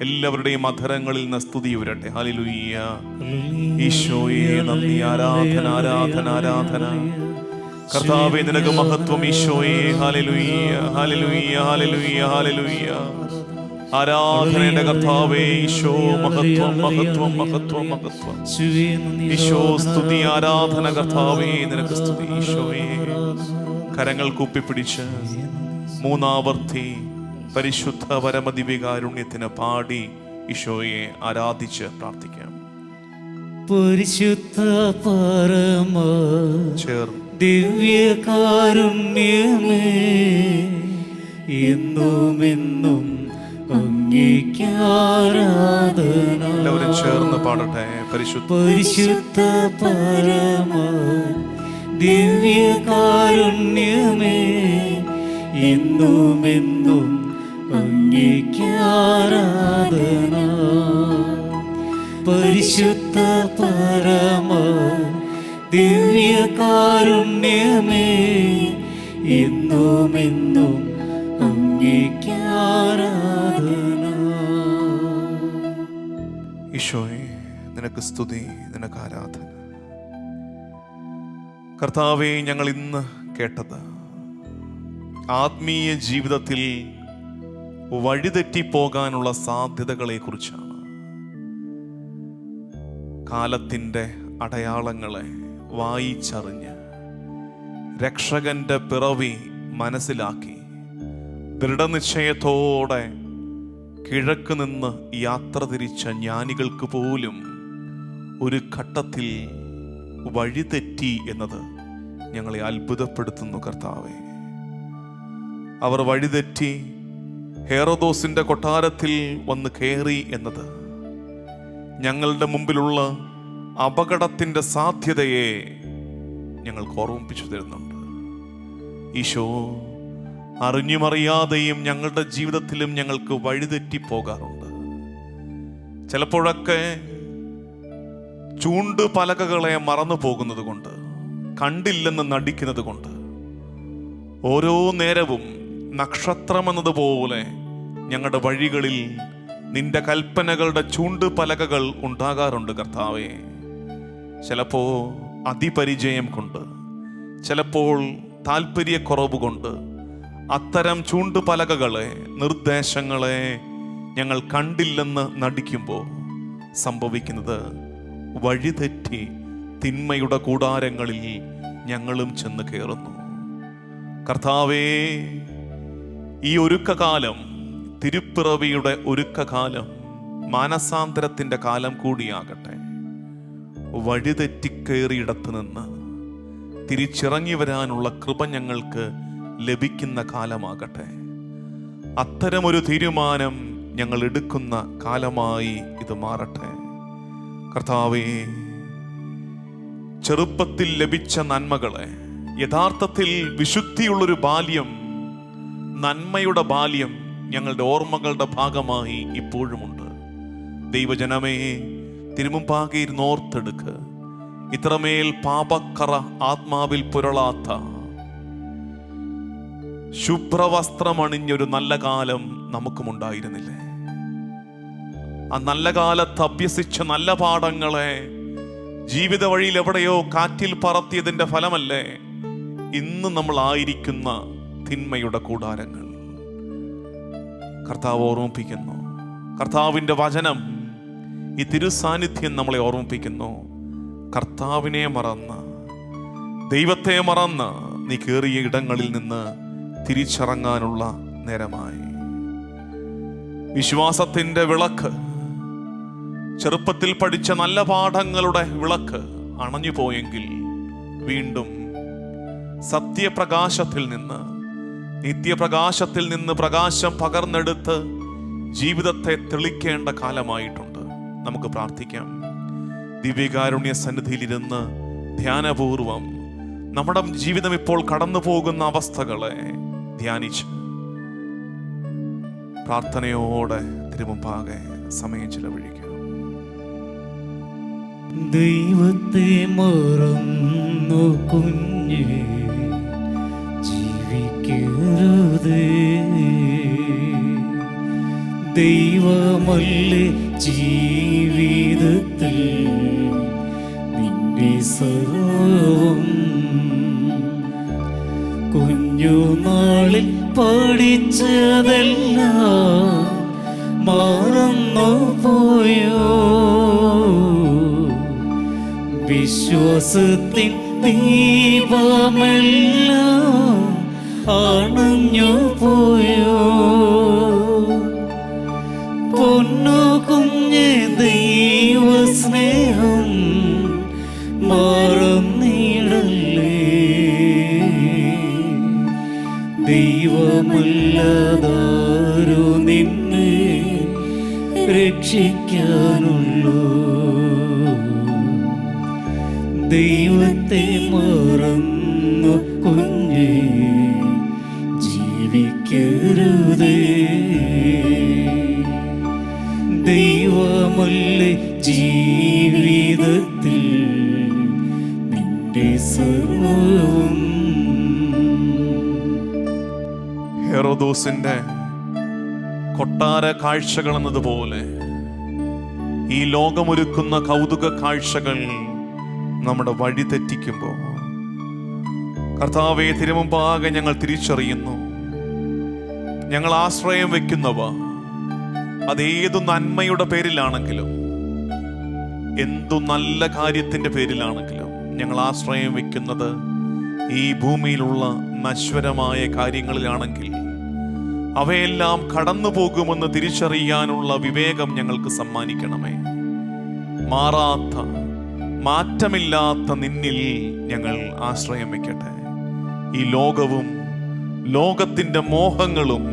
എല്ലാവരുടെയും അധരങ്ങളിൽ നിന്ന് സ്തുതി ഉയരട്ടെ. ഹല്ലേലൂയ. ഈശോയെ നന്ദി. ആരാധന ആരാധന ആരാധന. കർത്താവേ, നിനക്ക് മഹത്വം. ഈശോയെ ഹല്ലേലൂയ ഹല്ലേലൂയ ഹല്ലേലൂയ ഹല്ലേലൂയ. ആരാധനയുടെ കർത്താവേ, ഈശോ മഹത്വം മഹത്വം മഹത്വം മഹത്വം. ഈശോ സ്തുതി. ആരാധന കർത്താവേ, നിനക്ക് സ്തുതി. ഈശോയെ കരങ്ങൾ കൂപ്പിപ്പിടിച്ച് മൂന്നാവർത്തി പരിശുദ്ധ പരമദിവ്യകാരുണ്യത്തിന് പാടി ഈശോയെ ആരാധിച്ച് പ്രാർത്ഥിക്കാം. പരിശുദ്ധ പരമ ചേർന്ന് ദിവ്യകാരുണ്യമേ, എന്നുമെന്നും അങ്ങേക്കാരാധന. എല്ലാവരും ചേർന്ന് പാടട്ടെ. പരിശുദ്ധ പരമ ദിവ്യകാരുണ്യമേ, എന്നുമെന്നും അങ്ങേക്കാരാധന. പരിശുദ്ധ പരമ ദിവ്യകാരുണ്യമേ, എന്നുമെന്നും അങ്ങേക്കാരാധന. ഈശോയെ നിനക്ക് സ്തുതി, നിനക്ക് ആരാധന. കർത്താവേ, ഞങ്ങൾ ഇന്ന് കേട്ടത് ആത്മീയ ജീവിതത്തിൽ വഴിതെറ്റിപ്പോകാനുള്ള സാധ്യതകളെ കുറിച്ചാണ്. കാലത്തിൻ്റെ അടയാളങ്ങളെ വായിച്ചറിഞ്ഞ് രക്ഷകന്റെ പിറവി മനസ്സിലാക്കി ദൃഢനിശ്ചയത്തോടെ കിഴക്ക് നിന്ന് യാത്ര തിരിച്ച ജ്ഞാനികൾക്ക് പോലും ഒരു ഘട്ടത്തിൽ വഴിതെറ്റി എന്നത് ഞങ്ങളെ അത്ഭുതപ്പെടുത്തുന്നു. കർത്താവേ, അവർ വഴിതെറ്റി ഹെറോദോസിന്റെ കൊട്ടാരത്തിൽ വന്ന് കയറി എന്നത് ഞങ്ങളുടെ മുമ്പിലുള്ള അപകടത്തിൻ്റെ സാധ്യതയെ ഞങ്ങൾക്ക് ഓർമ്മിപ്പിച്ചു തരുന്നുണ്ട്. ഈശോ, അറിഞ്ഞുമറിയാതെയും ഞങ്ങളുടെ ജീവിതത്തിലും ഞങ്ങൾക്ക് വഴിതെറ്റിപ്പോകാറുണ്ട്. ചിലപ്പോഴൊക്കെ ചൂണ്ടുപലകകളെ മറന്നു പോകുന്നത് കൊണ്ട്, കണ്ടില്ലെന്ന് നടിക്കുന്നത് കൊണ്ട്, ഓരോ നേരവും നക്ഷത്രമെന്നതുപോലെ ഞങ്ങളുടെ വഴികളിൽ നിന്റെ കൽപ്പനകളുടെ ചൂണ്ടുപലകകൾ ഉണ്ടാകാറുണ്ട് കർത്താവേ. ചിലപ്പോൾ അതിപരിചയം കൊണ്ട്, ചിലപ്പോൾ താല്പര്യക്കുറവ് കൊണ്ട് അത്തരം ചൂണ്ടുപലകകളെ, നിർദ്ദേശങ്ങളെ ഞങ്ങൾ കണ്ടില്ലെന്ന് നടിക്കുമ്പോൾ സംഭവിക്കുന്നത് വഴിതെറ്റി തിന്മയുടെ കൂടാരങ്ങളിൽ ഞങ്ങളും ചെന്ന് കയറുന്നു. കർത്താവേ, ഈ ഒരുക്കകാലം, തിരുപ്പിറവിയുടെ ഒരുക്കകാലം മാനസാന്തരത്തിൻ്റെ കാലം കൂടിയാകട്ടെ. വഴിതെറ്റിക്കേറിയിടത്ത് നിന്ന് തിരിച്ചിറങ്ങി വരാനുള്ള കൃപ ഞങ്ങൾക്ക് ലഭിക്കുന്ന കാലമാകട്ടെ. അത്തരമൊരു തീരുമാനം ഞങ്ങൾ എടുക്കുന്ന കാലമായി ഇത് മാറട്ടെ. കർത്താവേ, ചെറുപ്പത്തിൽ ലഭിച്ച നന്മകളെ, യഥാർത്ഥത്തിൽ വിശുദ്ധിയുള്ളൊരു ബാല്യം, നന്മയുടെ ബാല്യം ഞങ്ങളുടെ ഓർമ്മകളുടെ ഭാഗമായി ഇപ്പോഴുമുണ്ട്. ദൈവജനമേ, തിരുമുമ്പാകെ ഇരുന്നോർത്തെടുക്ക്. ഇത്രമേൽ പാപക്കറ ആത്മാവിൽ പുരളാത്ത ശുഭ്രവസ്ത്രമണിഞ്ഞൊരു നല്ല കാലം നമുക്കുമുണ്ടായിരുന്നില്ലേ? ആ നല്ല കാലത്ത് അഭ്യസിച്ച നല്ല പാഠങ്ങളെ ജീവിത വഴിയിൽ എവിടെയോ കാറ്റിൽ പറത്തിയതിൻ്റെ ഫലമല്ലേ ഇന്ന് നമ്മൾ ആയിരിക്കുന്ന തിന്മയുടെ കൂടാരങ്ങൾ? കർത്താവ് ഓർമ്മിപ്പിക്കുന്നു. കർത്താവിൻ്റെ വചനം, ഈ തിരുസാന്നിധ്യം നമ്മളെ ഓർമ്മിപ്പിക്കുന്നു. കർത്താവിനെ മറന്ന്, ദൈവത്തെ മറന്ന് നീ കയറിയ ഇടങ്ങളിൽ നിന്ന് തിരിച്ചിറങ്ങാനുള്ള നേരമായി. വിശ്വാസത്തിൻ്റെ വിളക്ക്, ചെറുപ്പത്തിൽ പഠിച്ച നല്ല പാഠങ്ങളുടെ വിളക്ക് അണഞ്ഞു പോയെങ്കിൽ വീണ്ടും സത്യപ്രകാശത്തിൽ നിന്ന്, നിത്യപ്രകാശത്തിൽ നിന്ന് പ്രകാശം പകർന്നെടുത്ത് ജീവിതത്തെ തെളിക്കേണ്ട കാലമായിട്ടുണ്ട്. നമുക്ക് പ്രാർത്ഥിക്കാം. ദിവ്യകാരുണ്യ സന്നിധിയിലിരുന്ന് ധ്യാനപൂർവം നമ്മുടെ ജീവിതം ഇപ്പോൾ കടന്നു പോകുന്ന അവസ്ഥകളെ ധ്യാനിച്ച് പ്രാർത്ഥനയോടെ തിരുമുമ്പാകെ സമയം ചിലവഴിക്കുക. ദൈവത്തെ മറന്നു കുഞ്ഞേ, ജീവിക്കരുതേ. ദൈവമല്ലേ ജീവിതത്തിൽ നിന്റെ സർവം. കുഞ്ഞുനാളിൽ പഠിച്ചതെല്ലാം മറന്നു പോയോ? വിശ്വാസത്തിൻ ദീപമെല്ലാം അണഞ്ഞു പോയോ? പൊന്നു കുഞ്ഞെ, ദൈവസ്നേഹം മറന്നിടല്ലേ. ദൈവമല്ലാതാരു നിന്നെ രക്ഷിക്കാനുള്ളൂ. ദൈവത്തെ മറന്നു കുഞ്ഞേ, ജീവിക്കരുതേ. ദൈവമല്ലേ ജീവിതത്തിൽ നിന്റെ സർവം. ഹെറോദോസിന്റെ കൊട്ടാര കാഴ്ചകൾ എന്നതുപോലെ ഈ ലോകമൊരുക്കുന്ന കൗതുക കാഴ്ചകൾ നമ്മുടെ വഴി തെറ്റിക്കുമ്പോൾ കർത്താവേ, തിരുമുമ്പാകെ ഞങ്ങൾ തിരിച്ചറിയുന്നു, ഞങ്ങൾ ആശ്രയം വെക്കുന്നവ അതേതു നന്മയുടെ പേരിലാണെങ്കിലും, എന്തു നല്ല കാര്യത്തിൻ്റെ പേരിലാണെങ്കിലും ഞങ്ങൾ ആശ്രയം വെക്കുന്നത് ഈ ഭൂമിയിലുള്ള നശ്വരമായ കാര്യങ്ങളിലാണെങ്കിൽ അവയെല്ലാം കടന്നു പോകുമെന്ന് തിരിച്ചറിയാനുള്ള വിവേകം ഞങ്ങൾക്ക് സമ്മാനിക്കണമേ. മാറാത്ത, മാറ്റമില്ലാത്ത നിന്നിൽ ഞങ്ങൾ ആശ്രയം വെക്കട്ടെ. ഈ ലോകവും ലോകത്തിൻ്റെ മോഹങ്ങളും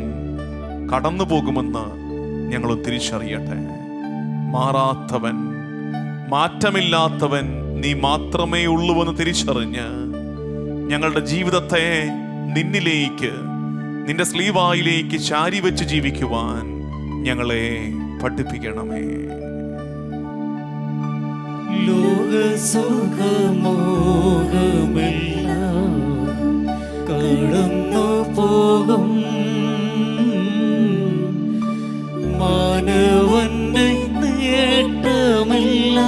കടന്നു പോകുമെന്ന് ഞങ്ങൾ തിരിച്ചറിയട്ടെ. മാറാത്തവൻ, മാറ്റമില്ലാത്തവൻ നീ മാത്രമേ ഉള്ളൂവെന്ന് തിരിച്ചറിഞ്ഞ് ഞങ്ങളുടെ ജീവിതത്തെ നിന്നിലേക്ക്, നിന്റെ സ്ലീവായിലേക്ക് ചാരി വെച്ച് ജീവിക്കുവാൻ ഞങ്ങളെ പഠിപ്പിക്കണമേ. ലോകസുഖമോഹമെല്ലാം കടന്നു പോകും, മാനവന്റെ നേട്ടമെല്ലാം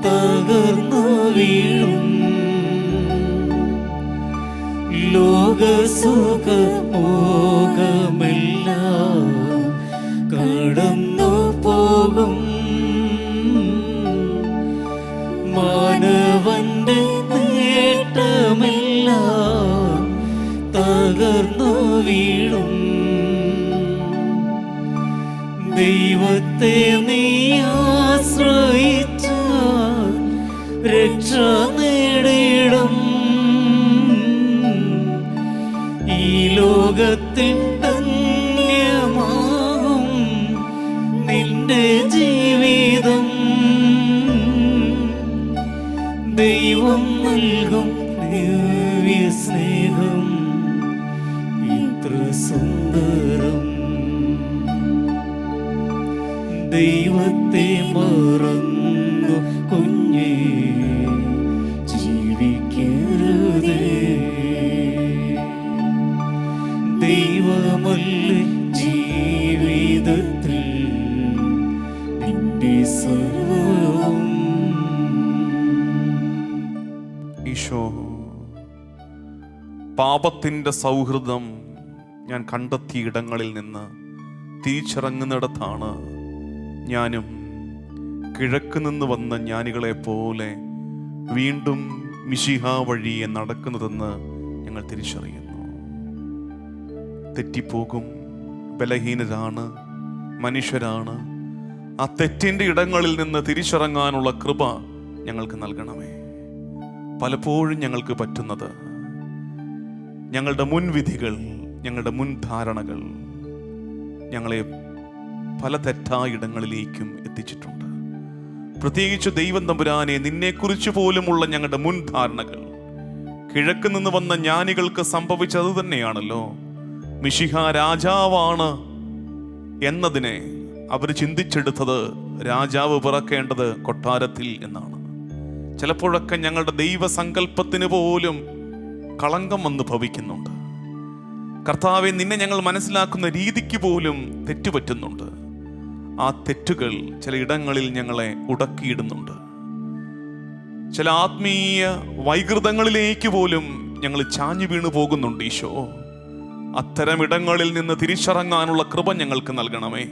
തകർന്നു വീഴും. ലോകസുഖമോഹമെല്ലാം കടന്നു പോകും, മാനവന്റെ നേട്ടമെല്ലാം തകർന്നു വീഴും. ദൈവത്തെ നീ ആശ്രയിച്ചാൽ രക്ഷ നേടിയിടും. ഈ ലോകത്തിൽ ധന്യമാകും നിന്റെ ജീവിതം. ദൈവം നൽകും ദിവ്യ സ്നേഹം ഇത്ര സുന്ദരം. ദൈവത്തെ മറന്നു കുഞ്ഞേ ജീവിക്കരുതേ. ദൈവമല്ല ജീവിതത്തിൽ നിന്റെ സർവ്വവും. ഈശോ, പാപത്തിൻ്റെ സൗഹൃദം ഞാൻ കണ്ടെത്തിയ ഇടങ്ങളിൽ നിന്ന് തിരിച്ചിറങ്ങുന്നിടത്താണ് ഞാനും കിഴക്ക് നിന്ന് വന്ന ജ്ഞാനികളെ പോലെ വീണ്ടും മിശിഹ വഴിയെ നടക്കുന്നതെന്ന് ഞങ്ങൾ തിരിച്ചറിയുന്നു. തെറ്റിപ്പോകും, ബലഹീനരാണ്, മനുഷ്യരാണ്. ആ തെറ്റിൻ്റെ ഇടങ്ങളിൽ നിന്ന് തിരിച്ചിറങ്ങാനുള്ള കൃപ ഞങ്ങൾക്ക് നൽകണമേ. പലപ്പോഴും ഞങ്ങൾക്ക് പറ്റുന്നത് ഞങ്ങളുടെ മുൻവിധികൾ, ഞങ്ങളുടെ മുൻധാരണകൾ ഞങ്ങളെ പല തെറ്റായ ഇടങ്ങളിലേക്കും എത്തിച്ചിട്ടുണ്ട്. പ്രത്യേകിച്ച് ദൈവം തമ്പുരാനെ, നിന്നെക്കുറിച്ച് പോലുമുള്ള ഞങ്ങളുടെ മുൻധാരണകൾ കിഴക്ക് നിന്ന് വന്ന ജ്ഞാനികൾക്ക് സംഭവിച്ചത് തന്നെയാണല്ലോ. മിശിഹ രാജാവാണ് എന്നതിനെ അവർ ചിന്തിച്ചെടുത്തത് രാജാവ് പിറക്കേണ്ടത് കൊട്ടാരത്തിൽ എന്നാണ്. ചിലപ്പോഴൊക്കെ ഞങ്ങളുടെ ദൈവസങ്കല്പത്തിന് പോലും കളങ്കം വന്ന് ഭവിക്കുന്നുണ്ട്. കർത്താവെ, നിന്നെ ഞങ്ങൾ മനസ്സിലാക്കുന്ന രീതിക്ക് പോലും തെറ്റുപറ്റുന്നുണ്ട്. ആ തെറ്റുകൾ ചില ഇടങ്ങളിൽ ഞങ്ങളെ ഉടക്കിയിടുന്നുണ്ട്. ചില ആത്മീയ വൈകൃതങ്ങളിലേക്ക് പോലും ഞങ്ങൾ ചാഞ്ഞു വീണു പോകുന്നുണ്ട്. ഈശോ, അത്തരം ഇടങ്ങളിൽ നിന്ന് തിരിച്ചിറങ്ങാനുള്ള കൃപ ഞങ്ങൾക്ക് നൽകണമേ.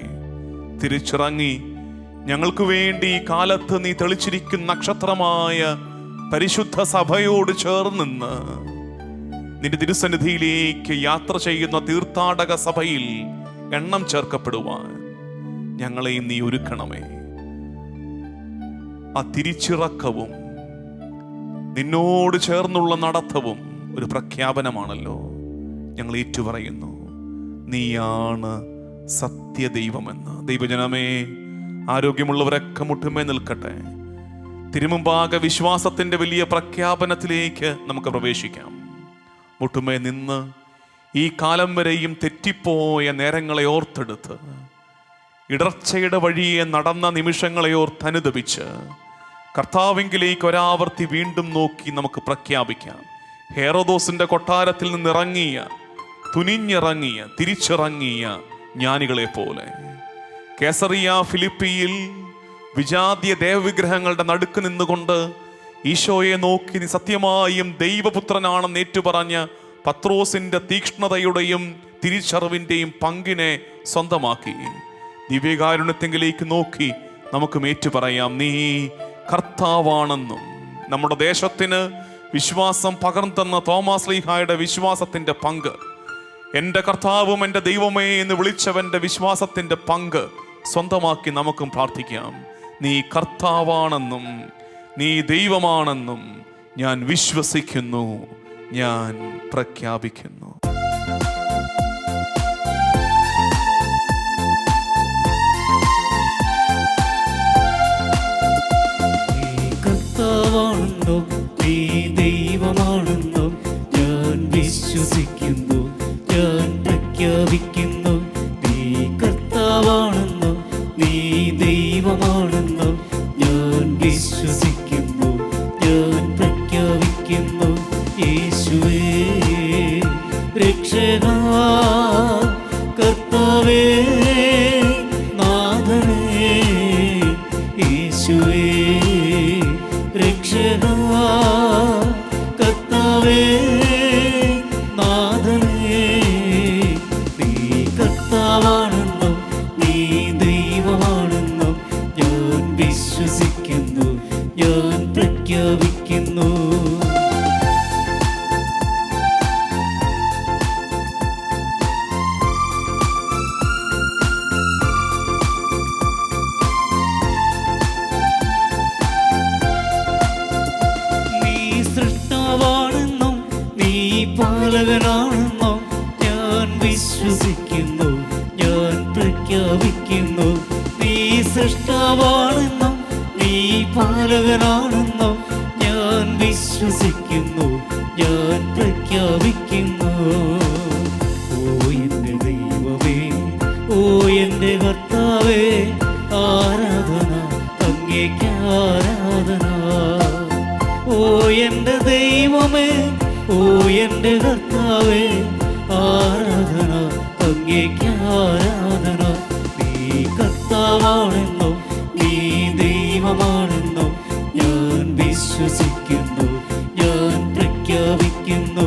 തിരിച്ചിറങ്ങി ഞങ്ങൾക്ക് വേണ്ടി ഈ കാലത്ത് നീ തെളിച്ചിരിക്കുന്ന നക്ഷത്രമായ പരിശുദ്ധ സഭയോട് ചേർന്ന് നിന്റെ തിരുസന്നിധിയിലേക്ക് യാത്ര ചെയ്യുന്ന തീർത്ഥാടക സഭയിൽ എണ്ണം ചേർക്കപ്പെടുവാൻ ഞങ്ങളെയും നീ ഒരുക്കണമേ. ആ തിരിച്ചിറക്കവും നിന്നോട് ചേർന്നുള്ള നടത്തവും ഒരു പ്രഖ്യാപനമാണല്ലോ. ഞങ്ങൾ ഏറ്റുപറയുന്നു, നീയാണ് സത്യദൈവമെന്ന്. ദൈവജനമേ, ആരോഗ്യമുള്ളവരൊക്കെ മുട്ടുമേ നിൽക്കട്ടെ. തിരുമുമ്പാകെ വിശ്വാസത്തിൻ്റെ വലിയ പ്രഖ്യാപനത്തിലേക്ക് നമുക്ക് പ്രവേശിക്കാം. മുട്ടുമേ നിന്ന് ഈ കാലം വരെയും തെറ്റിപ്പോയ നേരങ്ങളെ ഓർത്തെടുത്ത്, ഇടർച്ചയുടെ വഴിയെ നടന്ന നിമിഷങ്ങളെ ഓർത്തനുദപിച്ച് കർത്താവിങ്കിലേക്ക് ഒരാവർത്തി വീണ്ടും നോക്കി നമുക്ക് പ്രഖ്യാപിക്കാം. ഹെറോദോസിന്റെ കൊട്ടാരത്തിൽ നിന്നിറങ്ങിയ, തുനിഞ്ഞിറങ്ങിയ, തിരിച്ചിറങ്ങിയ ജ്ഞാനികളെ പോലെ കേസറിയ ഫിലിപ്പിയിൽ വിജാതീയ ദേവവിഗ്രഹങ്ങളുടെ നടുക്ക് നിന്നുകൊണ്ട് ഈശോയെ നോക്കി നീ സത്യമായും ദൈവപുത്രനാണെന്ന് ഏറ്റുപറഞ്ഞ പത്രോസിന്റെ തീക്ഷ്ണതയുടെയും തിരിച്ചറിവിൻ്റെയും പങ്കിനെ സ്വന്തമാക്കി ദിവ്യകാരുണ്യത്തെങ്കിലേക്ക് നോക്കി നമുക്ക് ഏറ്റുപറയാം, നീ കർത്താവാണെന്നും. നമ്മുടെ ദേശത്തിന് വിശ്വാസം പകർന്നെന്ന തോമാസ് ലീഹായുടെ വിശ്വാസത്തിൻ്റെ പങ്ക്, എൻ്റെ കർത്താവും എൻ്റെ ദൈവമേ എന്ന് വിളിച്ചവൻ്റെ വിശ്വാസത്തിൻ്റെ പങ്ക് സ്വന്തമാക്കി നമുക്കും പ്രാർത്ഥിക്കാം. നീ കർത്താവാണെന്നും നീ ദൈവമാണെന്നും ഞാൻ വിശ്വസിക്കുന്നു, ഞാൻ പ്രഖ്യാപിക്കുന്നു. കർത്താവാണെന്നും നീ ദൈവമാണെന്നും ഞാൻ വിശ്വസിക്കുന്നു, ഞാൻ പ്രഖ്യാപിക്കുന്നു. നീ കർത്താവാണെന്നും നീ ദൈവമാണെന്നും ഞാൻ വിശ്വസിക്കുന്നു, ഞാൻ പ്രഖ്യാപിക്കുന്നു. യേശുവേ രക്ഷകാ, കർത്താവേ നാഥനേ, യേശുവേ രക്ഷകാ, കർത്താവേ നാഥനേ. നീ കർത്താവാണെന്നും നീ ദൈവമാണെന്നും ഞാൻ വിശ്വസിക്കുന്നു, ഞാൻ പ്രഖ്യാപിക്കുന്നു. പാലകനാണെന്നും ഞാൻ വിശ്വസിക്കുന്നു, ഞാൻ പ്രഖ്യാപിക്കുന്നു. നീ സൃഷ്ടാവാണെന്നും നീ പാലകനാണെന്നും ഞാൻ വിശ്വസിക്കുന്നു, ഞാൻ പ്രഖ്യാപിക്കുന്നു. ഓ എൻ്റെ ദൈവമേ, ഓ എൻ്റെ കർത്താവേ, ആരാധന അങ്ങേക്ക് ആരാധന. ഓ എൻ്റെ ദൈവമേ, ഓ എൻ്റെ കർത്താവേ, ആരാധന അങ്ങേക്ക് ആരാധന. നീ കർത്താവാണെന്നും നീ ദൈവമാണെന്നും ഞാൻ വിശ്വസിക്കുന്നു, ഞാൻ പ്രഖ്യാപിക്കുന്നു.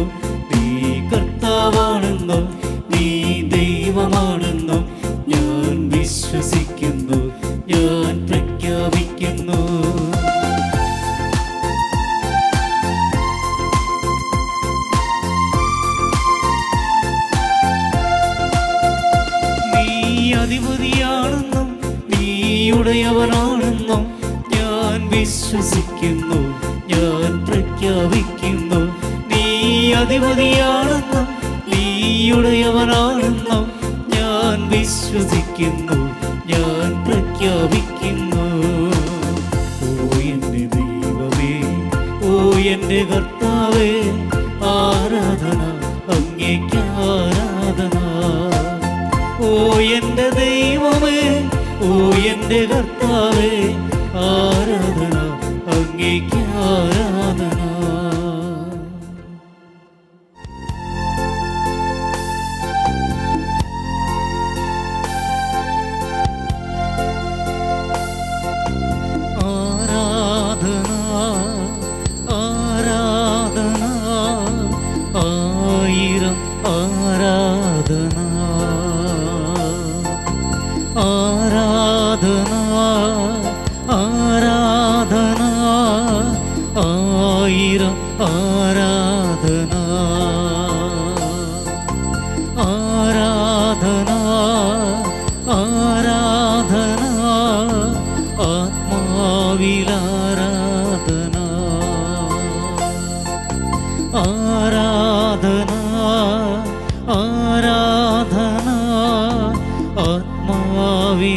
നീ കർത്താവാണെന്നും നീ ദൈവമാണെന്നും ഞാൻ വിശ്വസിക്കുന്നു, ഞാൻ പ്രഖ്യാപിക്കുന്നു. അധിപതിയാണെന്നും നീയുടയവനാണെന്നും ഞാൻ വിശ്വസിക്കുന്നു, ഞാൻ പ്രഖ്യാപിക്കുന്നു. നീ അധിപതിയാണെന്നും നീയുടയവനാണെന്നും ഞാൻ വിശ്വസിക്കുന്നു, ഞാൻ പ്രഖ്യാപിക്കുന്നു. ഓ എൻ്റെ ദൈവമേ, ഓ എൻ്റെ കർത്താവേ, ആരാധന അങ്ങേക്ക് ആരാധന. ഓ എൻ്റെ ദൈവമേ, ഓ എൻ്റെ കർത്താവേ, ആരാധന അങ്ങേക്ക് ആരാധന. ആരാധന ആരാധന ആയിരം ആരാധന. ആരാധന ആരാധന ആയിരം ആരാധന. ആരാധന ആരാധന ആത്മാവിലാരാധന. ആരാധന ആരാധന ആത്മാവിലാരാധന.